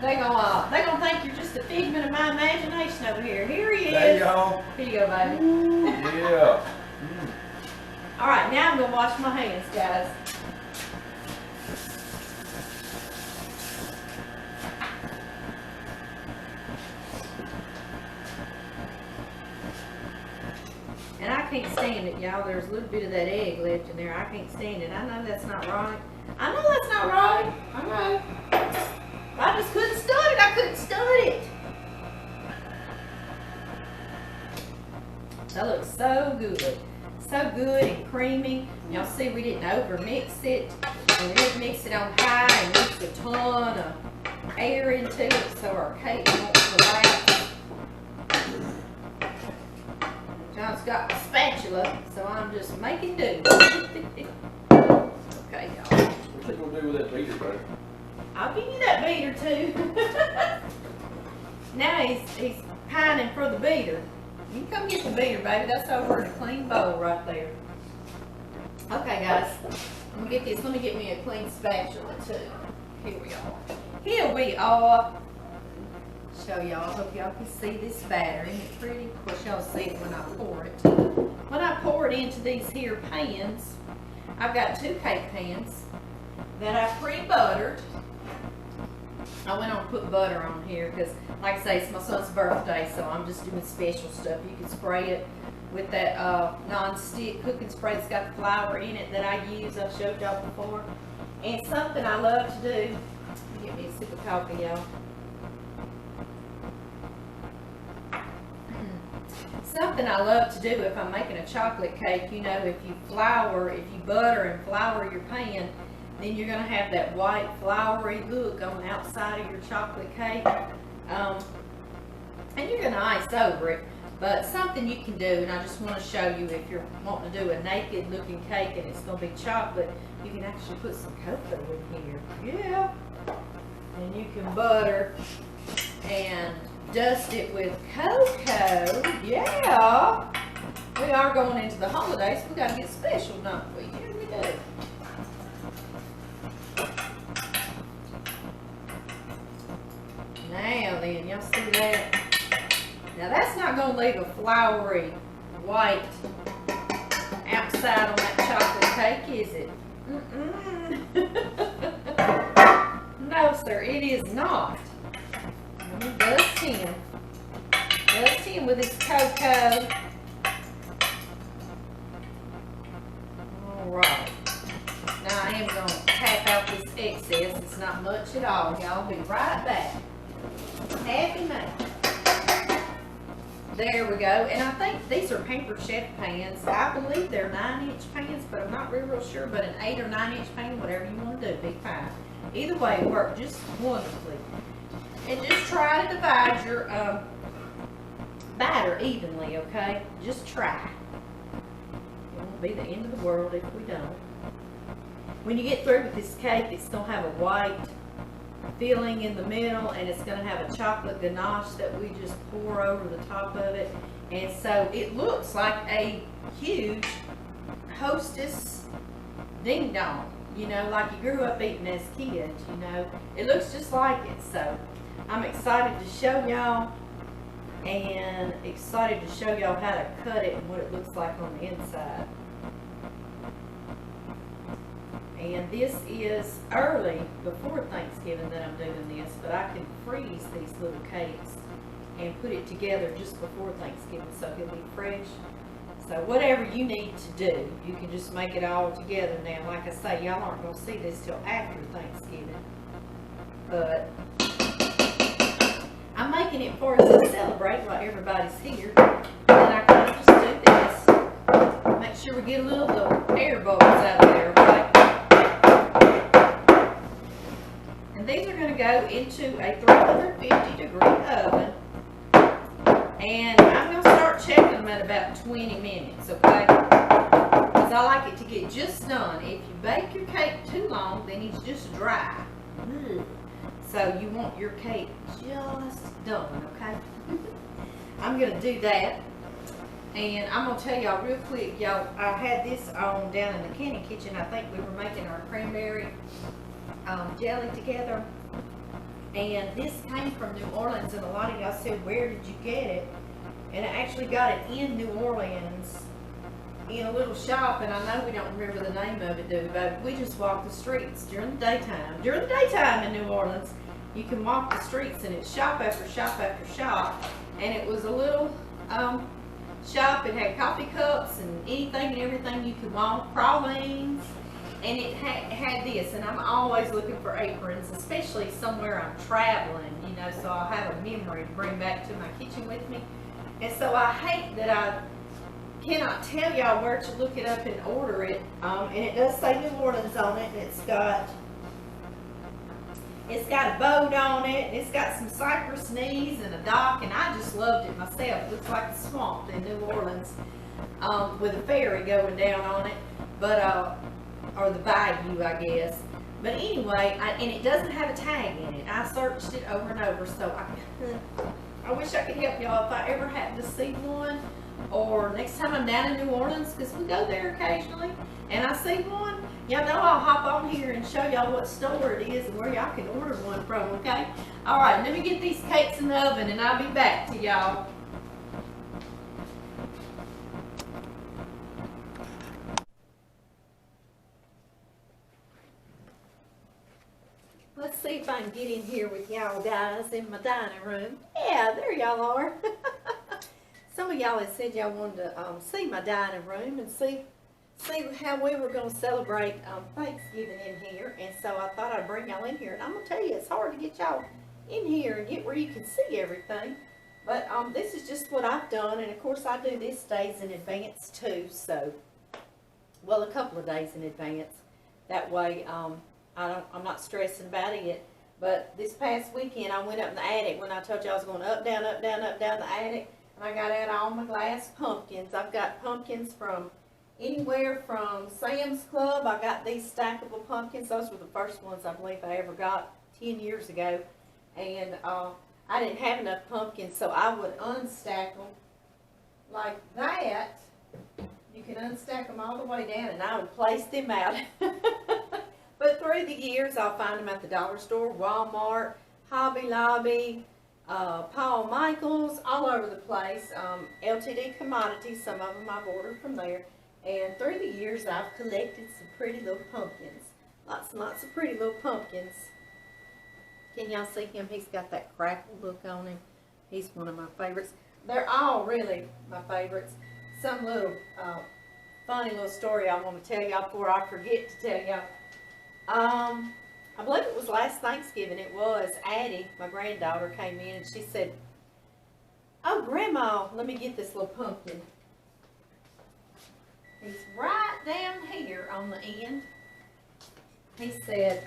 They're gonna think you're just a figment of my imagination over here. Here he is. There y'all. Here you go, baby. Ooh, yeah. All right, now I'm gonna wash my hands, guys. And I can't stand it, y'all. There's a little bit of that egg left in there. I can't stand it. I know that's not right. I know that's not right. I know. I just couldn't stud it. I couldn't stud it. That looks so good. So good and creamy. Y'all see we didn't over mix it. And we didn't mix it on high and mix a ton of air into it so our cake won't collapse. John's got the spatula, so I'm just making do. Okay, y'all. What's it gonna do with that beater, baby? I'll give you that beater too. Now he's pining for the beater. You can come get the beater, baby. That's over in a clean bowl right there. Okay, guys. I'm gonna get this. Let me get me a clean spatula too. Here we are. Here we are. Show y'all. Hope y'all can see this batter. Isn't it pretty? Of course, y'all see it when I pour it. When I pour it into these here pans, I've got 2 cake pans that I pre-buttered. I went on to put butter on here because, like I say, it's my son's birthday, so I'm just doing special stuff. You can spray it with that non-stick cooking spray that's got the flour in it that I use. I've showed y'all before. And something I love to do, get me a sip of coffee, y'all. Something I love to do if I'm making a chocolate cake, you know, if you butter and flour your pan, then you're going to have that white floury look on the outside of your chocolate cake. And you're going to ice over it. But something you can do, and I just want to show you if you're wanting to do a naked looking cake and it's going to be chocolate, you can actually put some cocoa in here. Yeah. And you can butter and dust it with cocoa. Yeah. We are going into the holidays. We got to get special, don't we? Here we go. gonna leave a flowery white outside on that chocolate cake, is it? No, sir, it is not. Dust him. Dust him with his cocoa. Alright. Now I am going to tap out this excess. It's not much at all. Y'all be right back. Happy May. There we go. And I think these are Pampered Chef pans. I believe they're 9-inch pans, but I'm not real sure. But an 8 or 9-inch pan, whatever you want to do, be fine. Either way, it worked just wonderfully. And just try to divide your batter evenly, okay? Just try. It won't be the end of the world if we don't. When you get through with this cake, it's going to have a white filling in the middle, and it's going to have a chocolate ganache that we just pour over the top of it. And so it looks like a huge Hostess ding dong, you know, like you grew up eating as kids, you know. It looks just like it. So I'm excited to show y'all, and excited to show y'all how to cut it and what it looks like on the inside. And this is early before Thanksgiving that I'm doing this, but I can freeze these little cakes and put it together just before Thanksgiving so he'll be fresh. So whatever you need to do, you can just make it all together now. Like I say, y'all aren't going to see this till after Thanksgiving. But I'm making it for us to celebrate while everybody's here. And I can just do this. Make sure we get a little of the air bubbles out of there, okay? And these are going to go into a 350-degree oven. And I'm going to start checking them at about 20 minutes, okay? Because I like it to get just done. If you bake your cake too long, then it's just dry. So you want your cake just done, okay? I'm going to do that. And I'm going to tell y'all real quick, y'all, I had this on down in the candy kitchen. I think we were making our cranberry jelly together. And this came from New Orleans, and a lot of y'all said, where did you get it? And I actually got it in New Orleans in a little shop, and I know we don't remember the name of it, do we? But we just walk the streets during the daytime. During the daytime in New Orleans, you can walk the streets, and it's shop after shop after shop. And it was a little shop. It had coffee cups and anything and everything you could want, pralines. And it had this, and I'm always looking for aprons, especially somewhere I'm traveling, you know, so I'll have a memory to bring back to my kitchen with me. And so I hate that I cannot tell y'all where to look it up and order it. And it does say New Orleans on it, and it's got a boat on it, and it's got some cypress knees and a dock, and I just loved it myself. It looks like a swamp in New Orleans with a ferry going down on it. But or the bayou, I guess. But anyway, and it doesn't have a tag in it. I searched it over and over, so I wish I could help y'all if I ever happen to see one, or next time I'm down in New Orleans, because we go there occasionally, and I see one, y'all know I'll hop on here and show y'all what store it is and where y'all can order one from, okay? Alright, let me get these cakes in the oven, and I'll be back to y'all. Let's see if I can get in here with y'all guys in my dining room. Yeah, there y'all are. Some of y'all had said y'all wanted to see my dining room and see how we were going to celebrate Thanksgiving in here. And so I thought I'd bring y'all in here. And I'm going to tell you, it's hard to get y'all in here and get where you can see everything. But this is just what I've done. And of course I do this days in advance too. So, well, a couple of days in advance. That way, I'm not stressing about it. But this past weekend I went up in the attic when I told you I was going up, down, up, down, up, down the attic. And I got out all my glass pumpkins. I've got pumpkins from anywhere from Sam's Club. I got these stackable pumpkins. Those were the first ones I believe I ever got 10 years ago. And I didn't have enough pumpkins, so I would unstack them like that. You can unstack them all the way down, and I would place them out. But through the years, I'll find them at the dollar store, Walmart, Hobby Lobby, Paul Michaels, all over the place. LTD Commodities, some of them I've ordered from there. And through the years, I've collected some pretty little pumpkins. Lots and lots of pretty little pumpkins. Can y'all see him? He's got that crackle look on him. He's one of my favorites. They're all really my favorites. Some little funny little story I want to tell y'all before I forget to tell y'all. I believe it was last Thanksgiving. It was. Addie, my granddaughter, came in and she said, "Oh, Grandma, let me get this little pumpkin." He's right down here on the end. He said,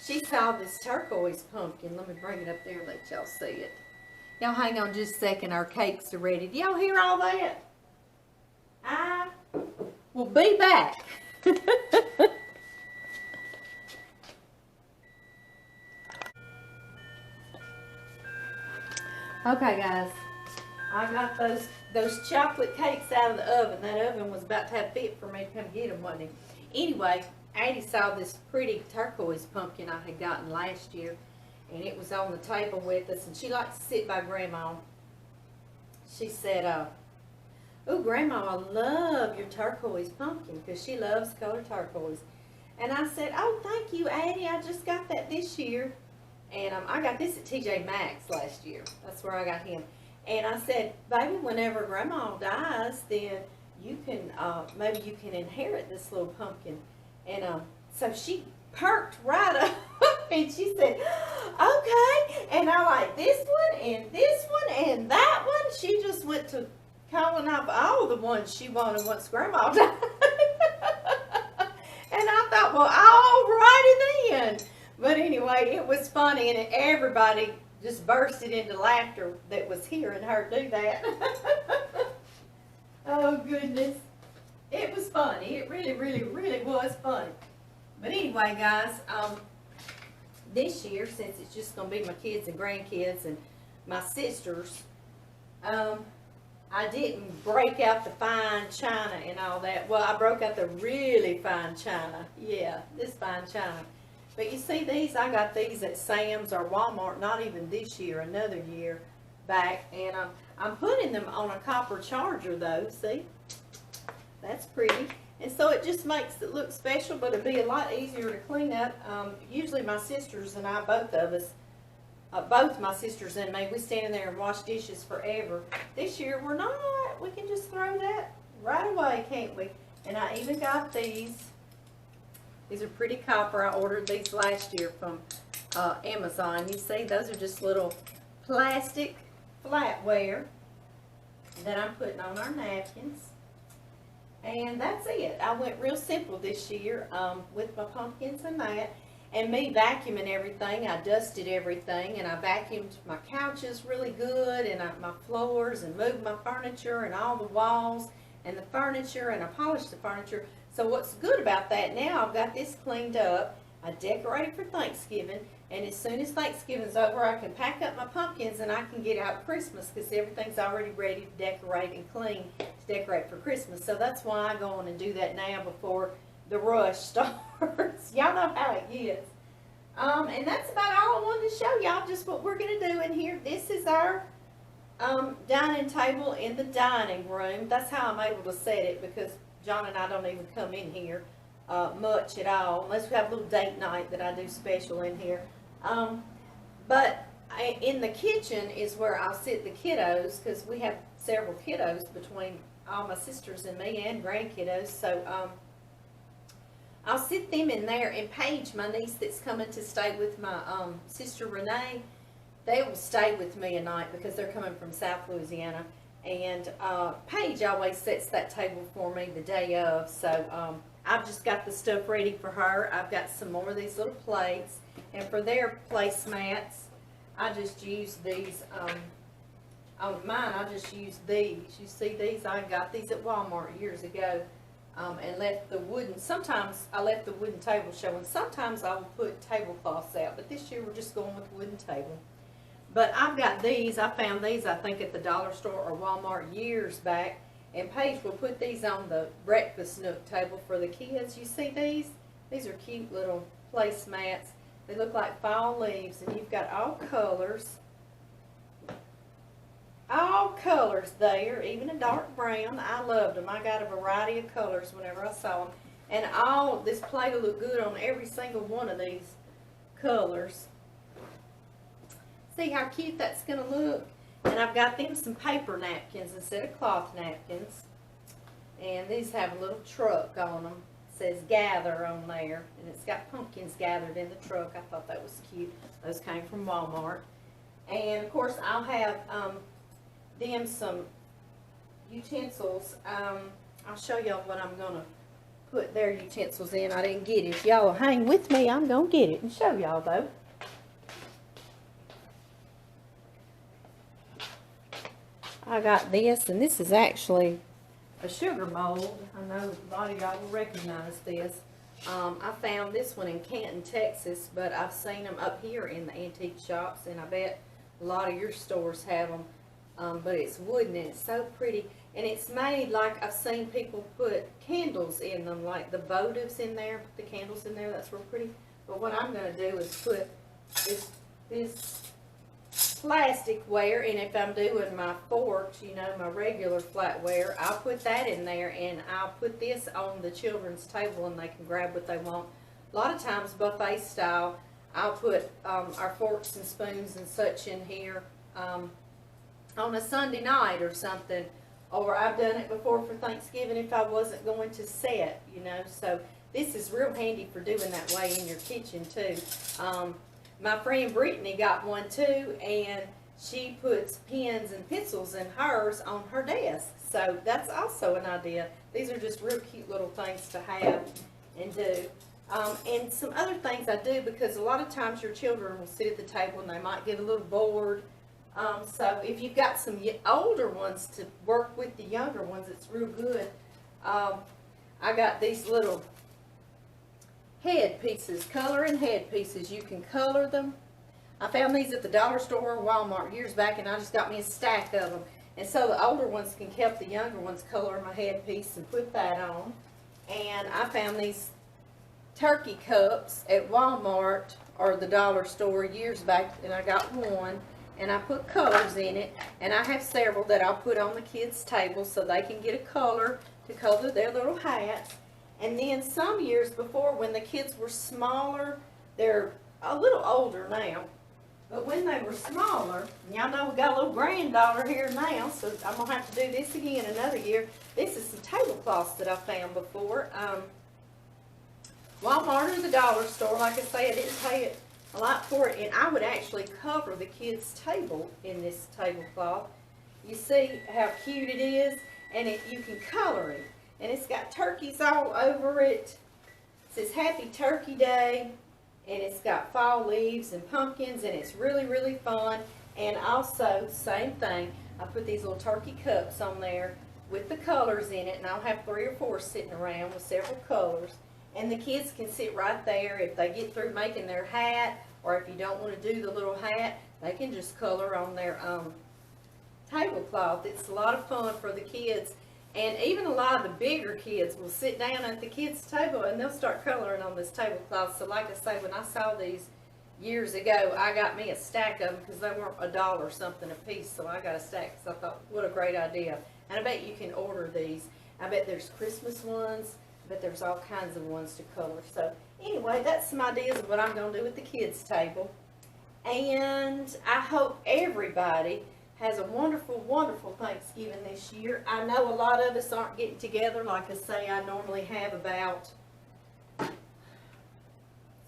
she saw this turquoise pumpkin. Let me bring it up there and let y'all see it. Y'all hang on just a second. Our cakes are ready. Do y'all hear all that? I will be back. Okay, guys, I got those chocolate cakes out of the oven. That oven was about to have fit for me to come get them, wasn't it? Anyway, Addie saw this pretty turquoise pumpkin I had gotten last year, and it was on the table with us, and she likes to sit by Grandma. She said, "Oh, Grandma, I love your turquoise pumpkin," because she loves color turquoise. And I said, "Oh, thank you, Addie. I just got that this year." And I got this at TJ Maxx last year. That's where I got him. And I said, "Baby, whenever Grandma dies, then you can, maybe you can inherit this little pumpkin." And so she perked right up and she said, "Okay." And I like this one and this one and that one. She just went to calling up all the ones she wanted once Grandma died. And I thought, well, all righty then. But anyway, it was funny, and everybody just bursted into laughter that was hearing her do that. Oh, goodness. It was funny. It really, really, really was funny. But anyway, guys, this year, since it's just going to be my kids and grandkids and my sisters, I didn't break out the fine china and all that. Well, I broke out the really fine china. Yeah, this fine china. But you see these, I got these at Sam's or Walmart, not even this year, another year back. And I'm putting them on a copper charger though, see? That's pretty. And so it just makes it look special, but it'll be a lot easier to clean up. Usually my sisters and I, both of us, both my sisters and me, we stand in there and wash dishes forever. This year we're not. We can just throw that right away, can't we? And I even got these. These are pretty copper. I ordered these last year from Amazon. You see, those are just little plastic flatware that I'm putting on our napkins. And that's it. I went real simple this year with my pumpkins and that. And me vacuuming everything. I dusted everything, and I vacuumed my couches really good, and my floors, and moved my furniture and all the walls and the furniture, and I polished the furniture. So what's good about that, now I've got this cleaned up. I decorated for Thanksgiving, and as soon as Thanksgiving's over, I can pack up my pumpkins and I can get out Christmas, because everything's already ready to decorate and clean to decorate for Christmas. So that's why I go on and do that now before the rush starts. Y'all know how it gets. And that's about all I wanted to show y'all, just what we're going to do in here. This is our dining table in the dining room. That's how I'm able to set it, because John and I don't even come in here much at all, unless we have a little date night that I do special in here. But in the kitchen is where I'll sit the kiddos, because we have several kiddos between all my sisters and me, and grandkiddos. So I'll sit them in there, and Paige, my niece that's coming to stay with my sister Renee, they will stay with me a night because they're coming from South Louisiana. And Paige always sets that table for me the day of. So I've just got the stuff ready for her. I've got some more of these little plates. And for their placemats, I just use these. On mine, I just use these. You see these? I got these at Walmart years ago. And left the wooden, sometimes I left the wooden table showing. Sometimes I will put tablecloths out. But this year we're just going with the wooden table. But I've got these. I found these, I think, at the dollar store or Walmart years back. And Paige will put these on the breakfast nook table for the kids. You see these? These are cute little placemats. They look like fall leaves, and you've got all colors all colors there, even a dark brown. I loved them. I got a variety of colors whenever I saw them. And all, this plate will look good on every single one of these colors. See how cute that's gonna look? And I've got them some paper napkins instead of cloth napkins. And these have a little truck on them. It says gather on there. And it's got pumpkins gathered in the truck. I thought that was cute. Those came from Walmart. And of course I'll have them some utensils. I'll show y'all what I'm gonna put their utensils in. I didn't get it. If y'all will hang with me, I'm gonna get it and show y'all though. I got this, and this is actually a sugar mold. I know a lot of y'all will recognize this. I found this one in Canton, Texas, but I've seen them up here in the antique shops, and I bet a lot of your stores have them. But it's wooden, and it's so pretty. And it's made like I've seen people put candles in them, like the votives in there, put the candles in there. That's real pretty. But what I'm going to do is put this plasticware, and if I'm doing my forks, you know, my regular flatware, I'll put that in there, and I'll put this on the children's table, and they can grab what they want. A lot of times, buffet style, I'll put our forks and spoons and such in here on a Sunday night or something, or I've done it before for Thanksgiving if I wasn't going to set, you know. So this is real handy for doing that way in your kitchen too. My friend Brittany got one too, and she puts pens and pencils in hers on her desk. So that's also an idea. These are just real cute little things to have and do. And some other things I do, because a lot of times your children will sit at the table and they might get a little bored. So if you've got some older ones to work with the younger ones, it's real good. I got these little head pieces, coloring head pieces. You can color them. I found these at the dollar store or Walmart years back, and I just got me a stack of them. And so the older ones can help the younger ones color my headpiece and put that on. And I found these turkey cups at Walmart or the dollar store years back, and I got one. And I put colors in it, and I have several that I'll put on the kids' table so they can get a color to color their little hats. And then some years before, when the kids were smaller, they're a little older now, but when they were smaller, y'all know we got a little granddaughter here now, so I'm going to have to do this again another year. This is some tablecloths that I found before. Walmart or the dollar store, like I say, I didn't pay it a lot for it, and I would actually cover the kids' table in this tablecloth. You see how cute it is, and you can color it. And it's got turkeys all over it. It says Happy Turkey Day, and it's got fall leaves and pumpkins, and it's really, really fun. And also, same thing, I put these little turkey cups on there with the colors in it, and I'll have 3 or 4 sitting around with several colors. And the kids can sit right there if they get through making their hat, or if you don't want to do the little hat, they can just color on their tablecloth. It's a lot of fun for the kids. And even a lot of the bigger kids will sit down at the kids' table and they'll start coloring on this tablecloth. So like I say, when I saw these years ago, I got me a stack of them because they weren't $1 something a piece. So I got a stack because I thought, what a great idea. And I bet you can order these. I bet there's Christmas ones. But there's all kinds of ones to color. So anyway, that's some ideas of what I'm going to do with the kids' table. And I hope everybody has a wonderful, wonderful Thanksgiving this year. I know a lot of us aren't getting together. Like I say, I normally have about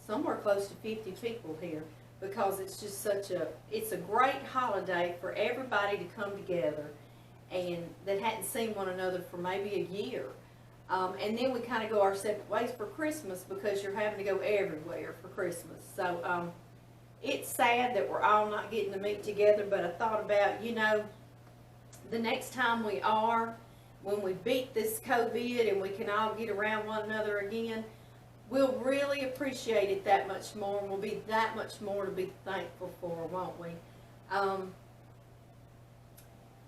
somewhere close to 50 people here, because it's just it's a great holiday for everybody to come together and that hadn't seen one another for maybe a year. And then we kind of go our separate ways for Christmas, because you're having to go everywhere for Christmas. So it's sad that we're all not getting to meet together, but I thought about, you know, the next time we are, when we beat this COVID and we can all get around one another again, we'll really appreciate it that much more, and we'll be that much more to be thankful for, won't we?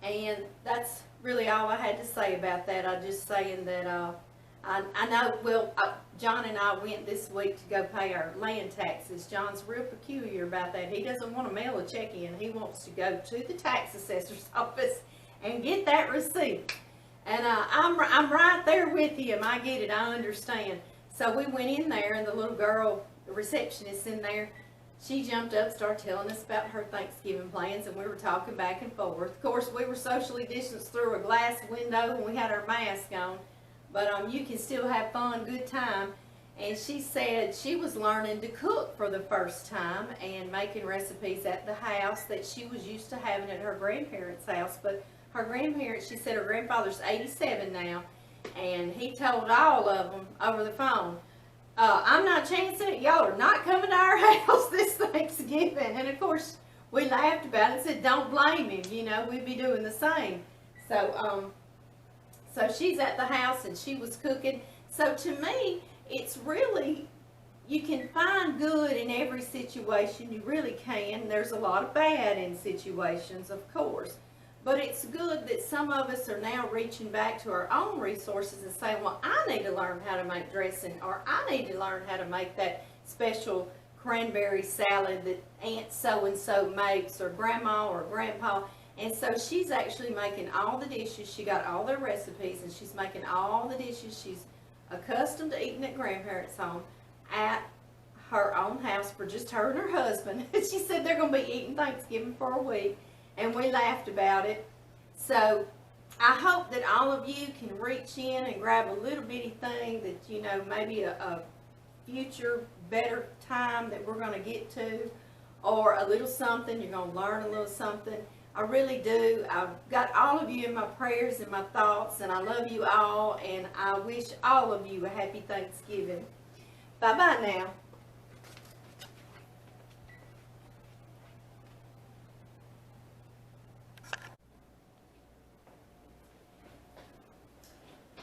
And that's really all I had to say about that. I'm just saying that I know, well, John and I went this week to go pay our land taxes. John's real peculiar about that. He doesn't want to mail a check in. He wants to go to the tax assessor's office and get that receipt. And I'm right there with him. I get it. I understand. So we went in there, and the little girl, the receptionist in there, she jumped up, started telling us about her Thanksgiving plans, and we were talking back and forth. Of course, we were socially distanced through a glass window, and we had our mask on. But you can still have fun, good time. And she said she was learning to cook for the first time and making recipes at the house that she was used to having at her grandparents' house. But her grandparents, she said her grandfather's 87 now, and he told all of them over the phone, I'm not chancing it, y'all are not coming to our house this Thanksgiving. And of course, we laughed about it and said, don't blame him, you know, we'd be doing the same. So she's at the house and she was cooking. So to me, it's really, you can find good in every situation, you really can. There's a lot of bad in situations, of course. But it's good that some of us are now reaching back to our own resources and saying, well, I need to learn how to make dressing, or I need to learn how to make that special cranberry salad that Aunt so-and-so makes, or Grandma or Grandpa. And so she's actually making all the dishes. She got all their recipes, and she's making all the dishes she's accustomed to eating at grandparents' home at her own house for just her and her husband. She said they're going to be eating Thanksgiving for a week, and we laughed about it. So I hope that all of you can reach in and grab a little bitty thing that, you know, maybe a future better time that we're going to get to, or a little something, you're going to learn a little something. I really do. I've got all of you in my prayers and my thoughts, and I love you all, and I wish all of you a happy Thanksgiving. Bye-bye now.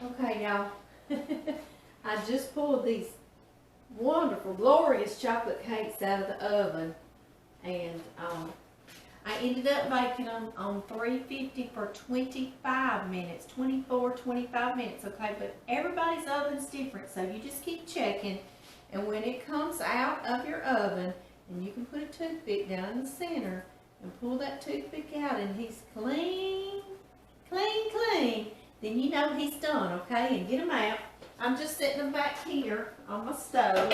Okay, y'all. I just pulled these wonderful, glorious chocolate cakes out of the oven, and I ended up baking them on 350 for 25 minutes, 25 minutes, okay? But everybody's oven's different, so you just keep checking. And when it comes out of your oven, and you can put a toothpick down in the center and pull that toothpick out, and he's clean, clean, clean, then you know he's done, okay? And get them out. I'm just setting them back here on my stove.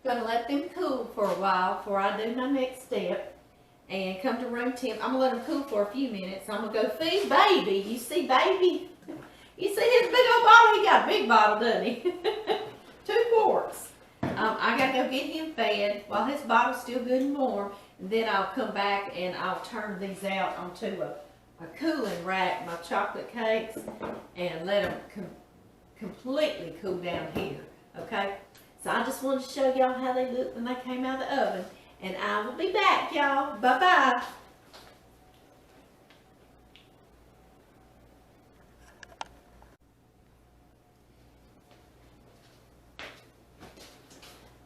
Gonna let them cool for a while before I do my next step and come to room temp. I'm gonna let them cool for a few minutes. I'm gonna go feed baby. You see baby? You see his big old bottle? He got a big bottle, doesn't he? 2 quarts. I gotta go get him fed while his bottle's still good and warm. And then I'll come back and I'll turn these out onto a cooling rack, my chocolate cakes, and let them completely cool down here, okay? So I just wanted to show y'all how they look when they came out of the oven. And I will be back, y'all. Bye-bye.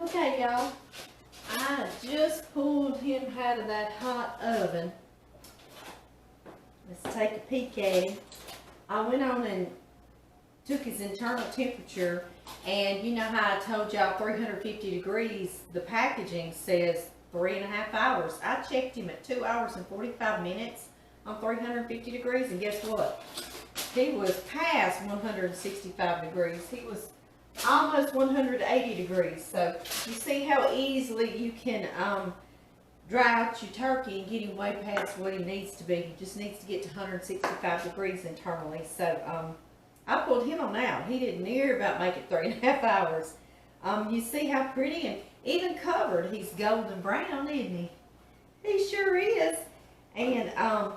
Okay, y'all. I just pulled him out of that hot oven. Let's take a peek at him. I went on and took his internal temperature, and you know how I told y'all 350 degrees, the packaging says 3.5 hours. I checked him at 2 hours and 45 minutes on 350 degrees, and guess what? He was past 165 degrees. He was almost 180 degrees. So you see how easily you can dry out your turkey and get him way past what he needs to be. He just needs to get to 165 degrees internally. So I pulled him on out. He didn't near about make it 3.5 hours. You see how pretty, and even covered, he's golden brown, isn't he? He sure is. And I'm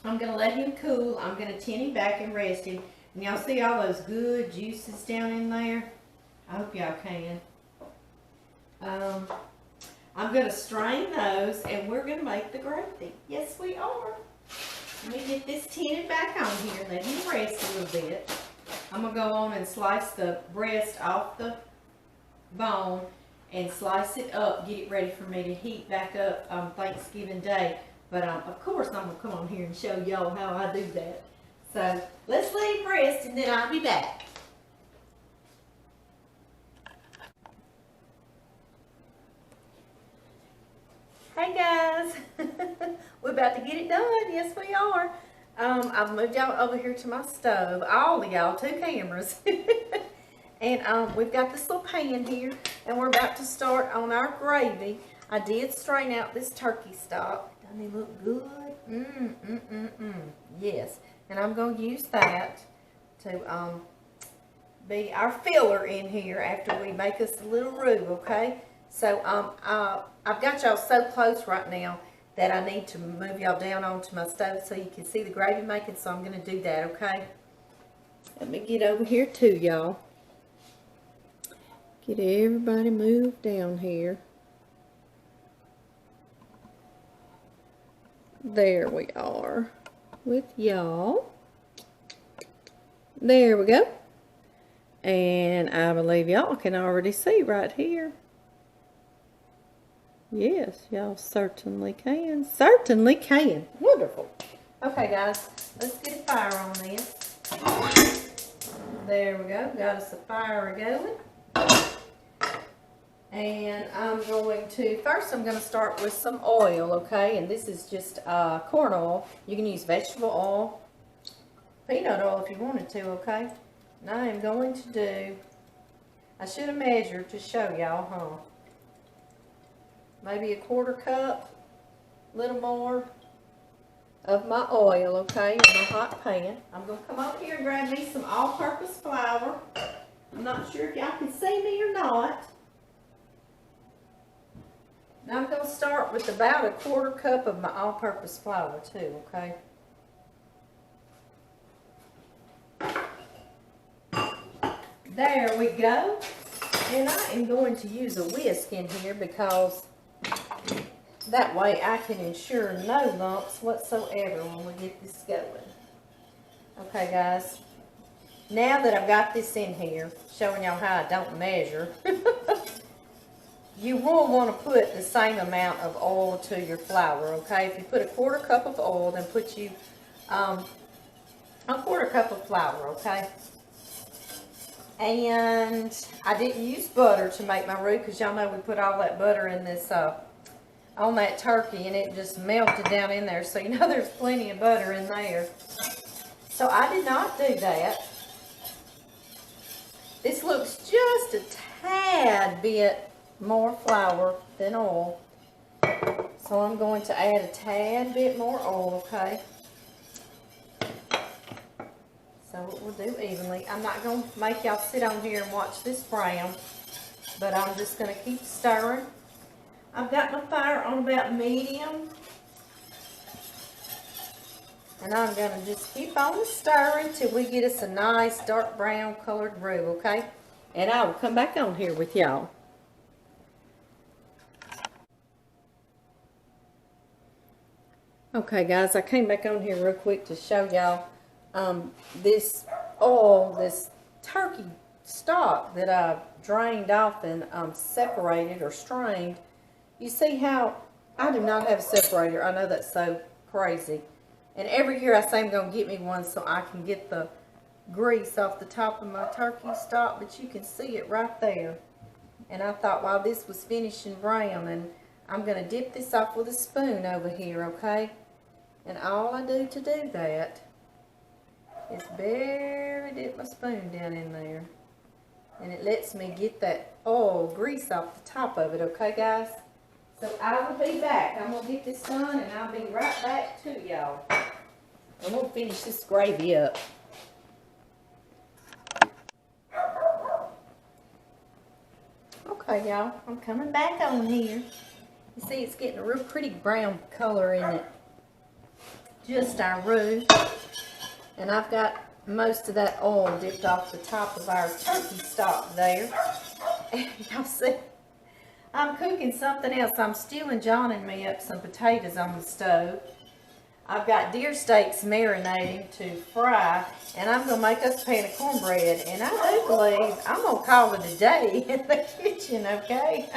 going to let him cool. I'm going to tin him back and rest him. And y'all see all those good juices down in there? I hope y'all can. I'm going to strain those, and we're going to make the gravy. Yes, we are. Let me get this tinted back on here and let him rest a little bit. I'm going to go on and slice the breast off the bone and slice it up, get it ready for me to heat back up on Thanksgiving Day. But of course I'm going to come on here and show y'all how I do that. So let's let him rest and then I'll be back. Hey guys, we're about to get it done. Yes, we are. I've moved y'all over here to my stove. All of y'all, 2 cameras. And we've got this little pan here, and we're about to start on our gravy. I did strain out this turkey stock. Doesn't it look good? Yes. And I'm going to use that to be our filler in here after we make us a little roux, okay? So I've got y'all so close right now that I need to move y'all down onto my stove so you can see the gravy making, so I'm going to do that, okay? Let me get over here too, y'all. Get everybody moved down here. There we are with y'all. There we go. And I believe y'all can already see right here. Yes, y'all certainly can. Certainly can. Wonderful. Okay, guys, let's get a fire on this. There we go. Got us a fire going. And I'm going to, first I'm going to start with some oil, okay? And this is just corn oil. You can use vegetable oil, peanut oil if you wanted to, okay? And I am going to do, I should have measured to show y'all, huh? Maybe a 1/4 cup, a little more of my oil, okay, in my hot pan. I'm going to come over here and grab me some all-purpose flour. I'm not sure if y'all can see me or not. Now I'm going to start with about a 1/4 cup of my all-purpose flour too, okay? There we go. And I am going to use a whisk in here because that way I can ensure no lumps whatsoever when we get this going. Okay, guys. Now that I've got this in here, showing y'all how I don't measure, you will want to put the same amount of oil to your flour, okay? If you put a 1/4 cup of oil, then put you a 1/4 cup of flour, okay? And I didn't use butter to make my roux because y'all know we put all that butter in this, on that turkey, and it just melted down in there. So you know there's plenty of butter in there. So I did not do that. This looks just a tad bit more flour than oil. So I'm going to add a tad bit more oil, okay? So it will do evenly. I'm not going to make y'all sit on here and watch this brown, but I'm just going to keep stirring. I've got my fire on about medium. And I'm going to just keep on stirring till we get us a nice dark brown colored roux, okay? And I will come back on here with y'all. Okay, guys, I came back on here real quick to show y'all this oil, this turkey stock that I've drained off and separated or strained. You see how I do not have a separator. I know that's so crazy. And every year I say I'm going to get me one so I can get the grease off the top of my turkey stock, but you can see it right there. And I thought while this was finishing brown, and I'm going to dip this off with a spoon over here, okay? And all I do to do that is barely dip my spoon down in there. And it lets me get that oil grease off the top of it, okay, guys? So I will be back. I'm going to get this done, and I'll be right back to y'all. I'm going to finish this gravy up. Okay, y'all. I'm coming back on here. You see it's getting a real pretty brown color in it. Just our roux. And I've got most of that oil dipped off the top of our turkey stock there. And y'all see, I'm cooking something else. I'm stewing John and me up some potatoes on the stove. I've got deer steaks marinating to fry, and I'm going to make us a pan of cornbread. And I do believe I'm going to call it a day in the kitchen, okay?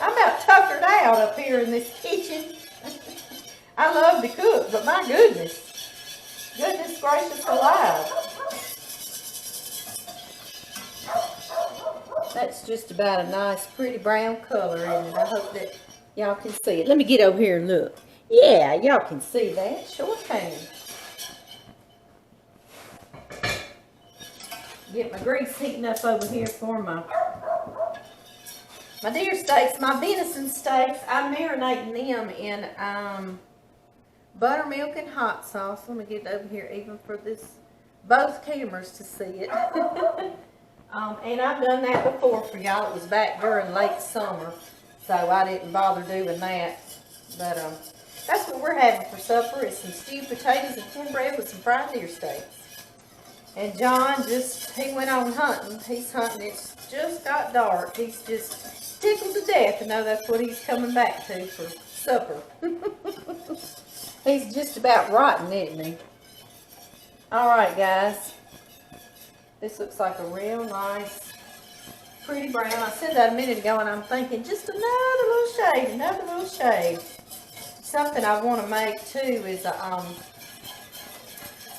I'm about tuckered out up here in this kitchen. I love to cook, but my goodness. Goodness gracious alive. That's just about a nice pretty brown color in it. I hope that y'all can see it. Let me get over here and look. Yeah, y'all can see that. Sure can. Get my grease heating up over here for my deer steaks, my venison steaks. I'm marinating them in buttermilk and hot sauce. Let me get it over here even for both cameras to see it. And I've done that before for y'all. It was back during late summer, so I didn't bother doing that. But that's what we're having for supper is some stewed potatoes and cornbread with some fried deer steaks. And John he went on hunting. He's hunting. It's just got dark. He's just tickled to death to know that's what he's coming back to for supper. He's just about rotten, isn't he? All right, guys. This looks like a real nice, pretty brown. I said that a minute ago, and I'm thinking just another little shade. Something I want to make too is a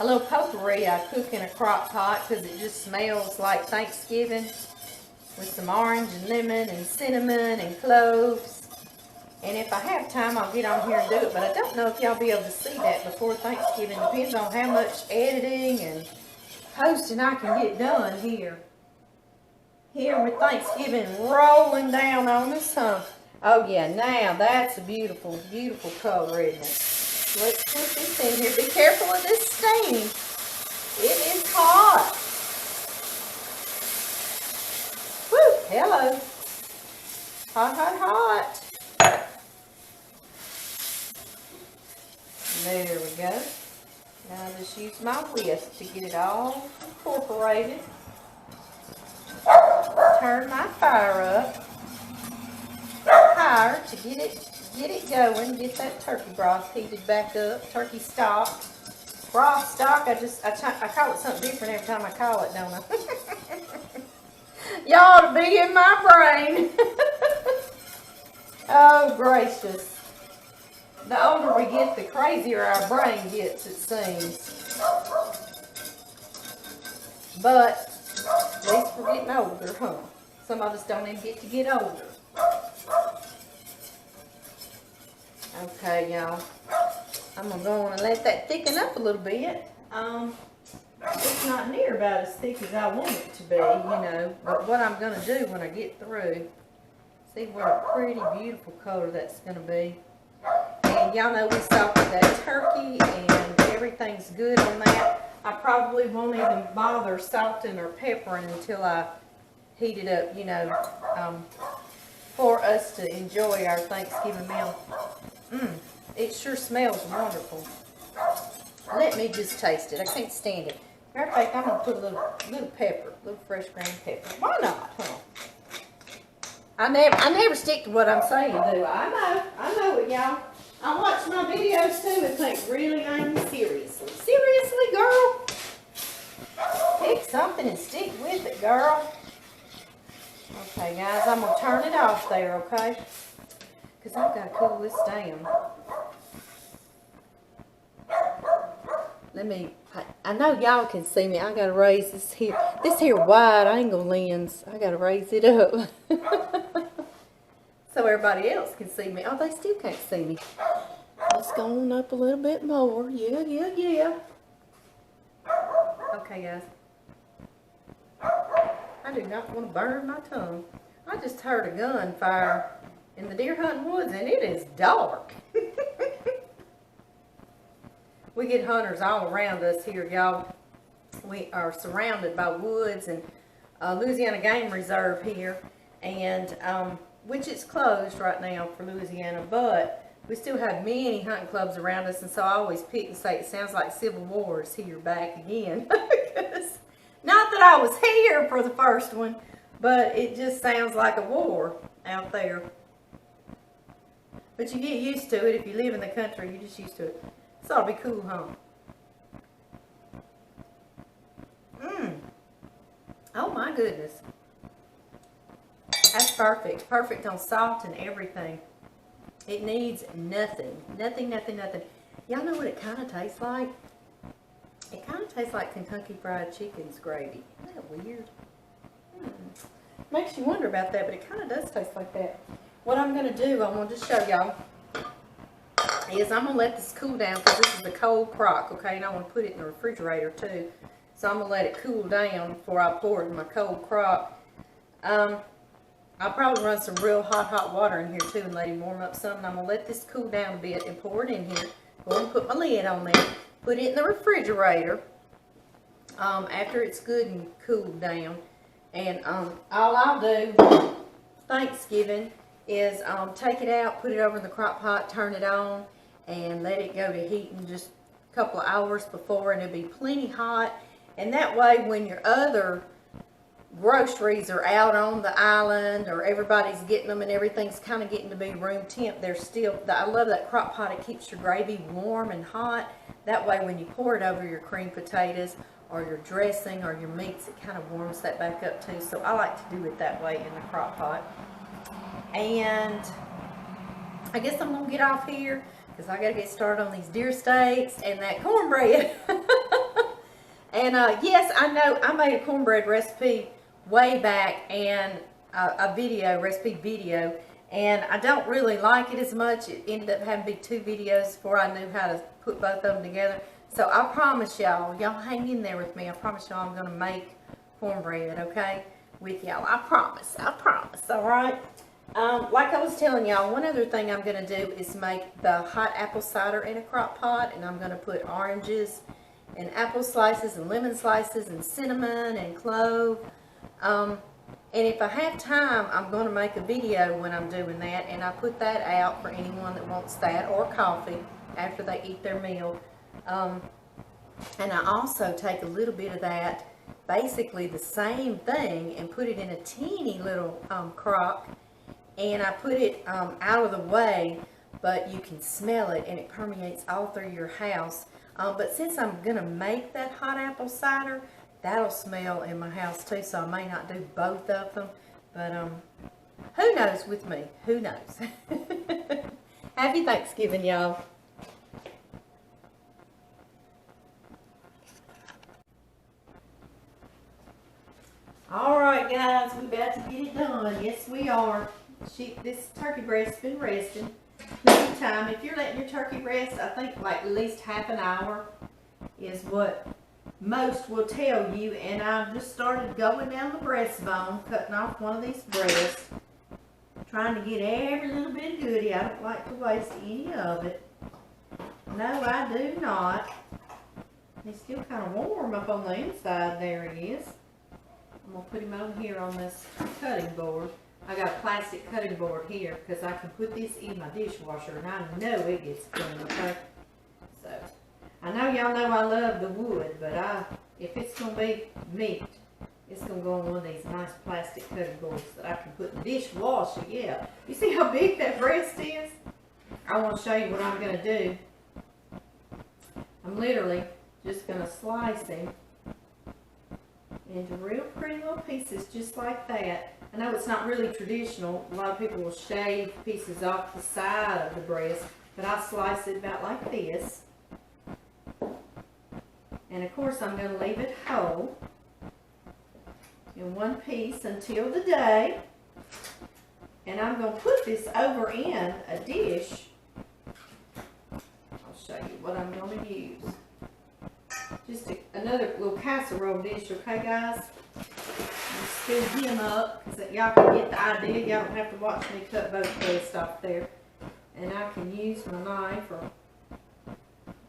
little potpourri I cook in a crock pot because it just smells like Thanksgiving with some orange and lemon and cinnamon and cloves. And if I have time, I'll get on here and do it. But I don't know if y'all be able to see that before Thanksgiving. Depends on how much editing and posting I can get done here. Here with Thanksgiving rolling down on us, huh? Oh yeah, now that's a beautiful, beautiful color, isn't it? Let's put this in here. Be careful of this stain. It is hot. Woo, hello. Hot, hot, hot. There we go. Now I just use my whisk to get it all incorporated. Turn my fire up higher to get it going. Get that turkey broth heated back up. Turkey stock, broth stock. I call it something different every time I call it, don't I? Y'all ought to be in my brain. Oh gracious. The older we get, the crazier our brain gets, it seems. But at least we're getting older, huh? Some of us don't even get to get older. Okay, y'all. I'm going to go on and let that thicken up a little bit. It's not near about as thick as I want it to be, you know. But what I'm going to do when I get through, see what a pretty, beautiful color that's going to be. And y'all know we salted that turkey and everything's good on that. I probably won't even bother salting or peppering until I heat it up, you know, for us to enjoy our Thanksgiving meal. It sure smells wonderful. Let me just taste it. I can't stand it. Matter of fact, I'm going to put a little pepper, a little fresh ground pepper. Why not, huh? I never stick to what I'm saying, do I? I know it, y'all. I watch my videos too and think, really, Amy, seriously? Seriously, girl? Pick something and stick with it, girl. Okay, guys, I'm going to turn it off there, okay? Because I've got to cool this down. I know y'all can see me. I got to raise this here wide angle lens. I got to raise it up. So everybody else can see me. Oh, they still can't see me. Let's go on up a little bit more. Yeah. Okay, guys. I do not want to burn my tongue. I just heard a gunfire in the deer hunting woods, and it is dark. We get hunters all around us here, y'all. We are surrounded by woods and Louisiana Game Reserve here, and which is closed right now for Louisiana, but we still have many hunting clubs around us, and so I always pick and say it sounds like Civil War is here back again. Not that I was here for the first one, but it just sounds like a war out there. But you get used to it. If you live in the country, you're just used to it. This ought to be cool, huh? Oh my goodness. That's perfect. Perfect on salt and everything. It needs nothing. Nothing. Y'all know what it kind of tastes like? Tastes like Kentucky Fried Chicken's gravy. Isn't that weird? Makes you wonder about that, but it kind of does taste like that. What I'm going to do, I'm going to just show y'all, is I'm going to let this cool down because this is the cold crock, okay? And I want to put it in the refrigerator too. So I'm going to let it cool down before I pour it in my cold crock. I'll probably run some real hot water in here too and let him warm up some. And I'm going to let this cool down a bit and pour it in here. Go ahead and put my lid on there. Put it in the refrigerator after it's good and cooled down. And all I'll do Thanksgiving is take it out, put it over in the crock pot, turn it on, and let it go to heating just a couple of hours before, and it'll be plenty hot. And that way when your other groceries are out on the island or everybody's getting them and everything's kind of getting to be room temp, they're still, I love that crock pot. It keeps your gravy warm and hot. That way when you pour it over your cream potatoes or your dressing or your meats, it kind of warms that back up too. So I like to do it that way in the crock pot. And I guess I'm gonna get off here because I gotta get started on these deer steaks and that cornbread. And yes, I know I made a cornbread recipe way back and a recipe video, and I don't really like it as much. It ended up having to be 2 videos before I knew how to put both of them together. So I promise y'all hang in there with me. I promise y'all I'm gonna make cornbread, okay, with y'all. I promise, all right? Like I was telling y'all, one other thing I'm gonna do is make the hot apple cider in a crock pot, and I'm gonna put oranges and apple slices and lemon slices and cinnamon and clove. And if I have time, I'm going to make a video when I'm doing that, and I put that out for anyone that wants that, or coffee after they eat their meal. And I also take a little bit of that, basically the same thing, and put it in a teeny little crock, and I put it out of the way, but you can smell it, and it permeates all through your house. But since I'm going to make that hot apple cider, that'll smell in my house too, so I may not do both of them. But who knows with me? Who knows? Happy Thanksgiving, y'all. Alright guys, we're about to get it done. Yes we are. This turkey breast's been resting. Meantime, if you're letting your turkey rest, I think like at least half an hour is what most will tell you. And I've just started going down the breastbone, cutting off one of these breasts, trying to get every little bit of goodie. I don't like to waste any of it. No, I do not. He's still kind of warm up on the inside. There he is. I'm going to put him over here on this cutting board. I got a plastic cutting board here because I can put this in my dishwasher and I know it gets clean, okay? So, I know y'all know I love the wood, but if it's going to be meat, it's going to go on one of these nice plastic cutting boards that I can put in the dishwasher, yeah. You see how big that breast is? I want to show you what I'm going to do. I'm literally just going to slice him into real pretty little pieces just like that. I know it's not really traditional. A lot of people will shave pieces off the side of the breast, but I slice it about like this. And of course I'm going to leave it whole in one piece until the day. And I'm going to put this over in a dish. I'll show you what I'm going to use. Just another little casserole dish, okay guys? Fill him up so that y'all can get the idea. Y'all don't have to watch me cut both breasts off there. And I can use my knife or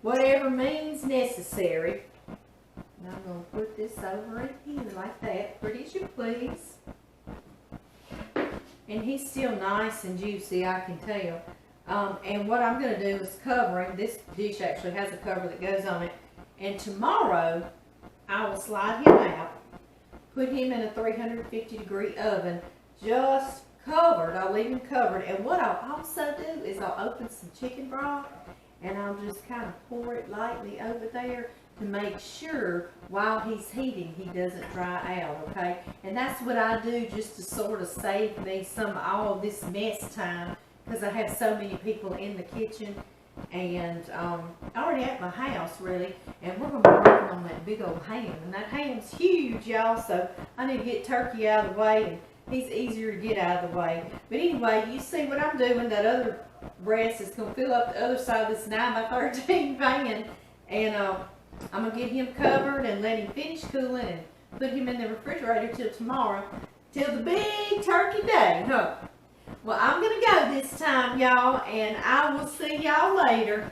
whatever means necessary. And I'm going to put this over in here like that, pretty as you please. And he's still nice and juicy, I can tell. And what I'm going to do is cover him. This dish actually has a cover that goes on it. And tomorrow, I will slide him out, put him in a 350-degree oven, just covered. I'll leave him covered. And what I'll also do is I'll open some chicken broth, and I'll just kind of pour it lightly over there to make sure while he's heating, he doesn't dry out, okay? And that's what I do just to sort of save me some of all this mess time, because I have so many people in the kitchen. And already at my house really, and we're gonna be working on that big old ham, and that ham's huge, y'all. So I need to get turkey out of the way, and he's easier to get out of the way. But anyway, you see what I'm doing? That other breast is gonna fill up the other side of this 9x13 pan, and I'm gonna get him covered and let him finish cooling and put him in the refrigerator till tomorrow, till the big turkey day, huh? Well, I'm gonna go this time, y'all, and I will see y'all later.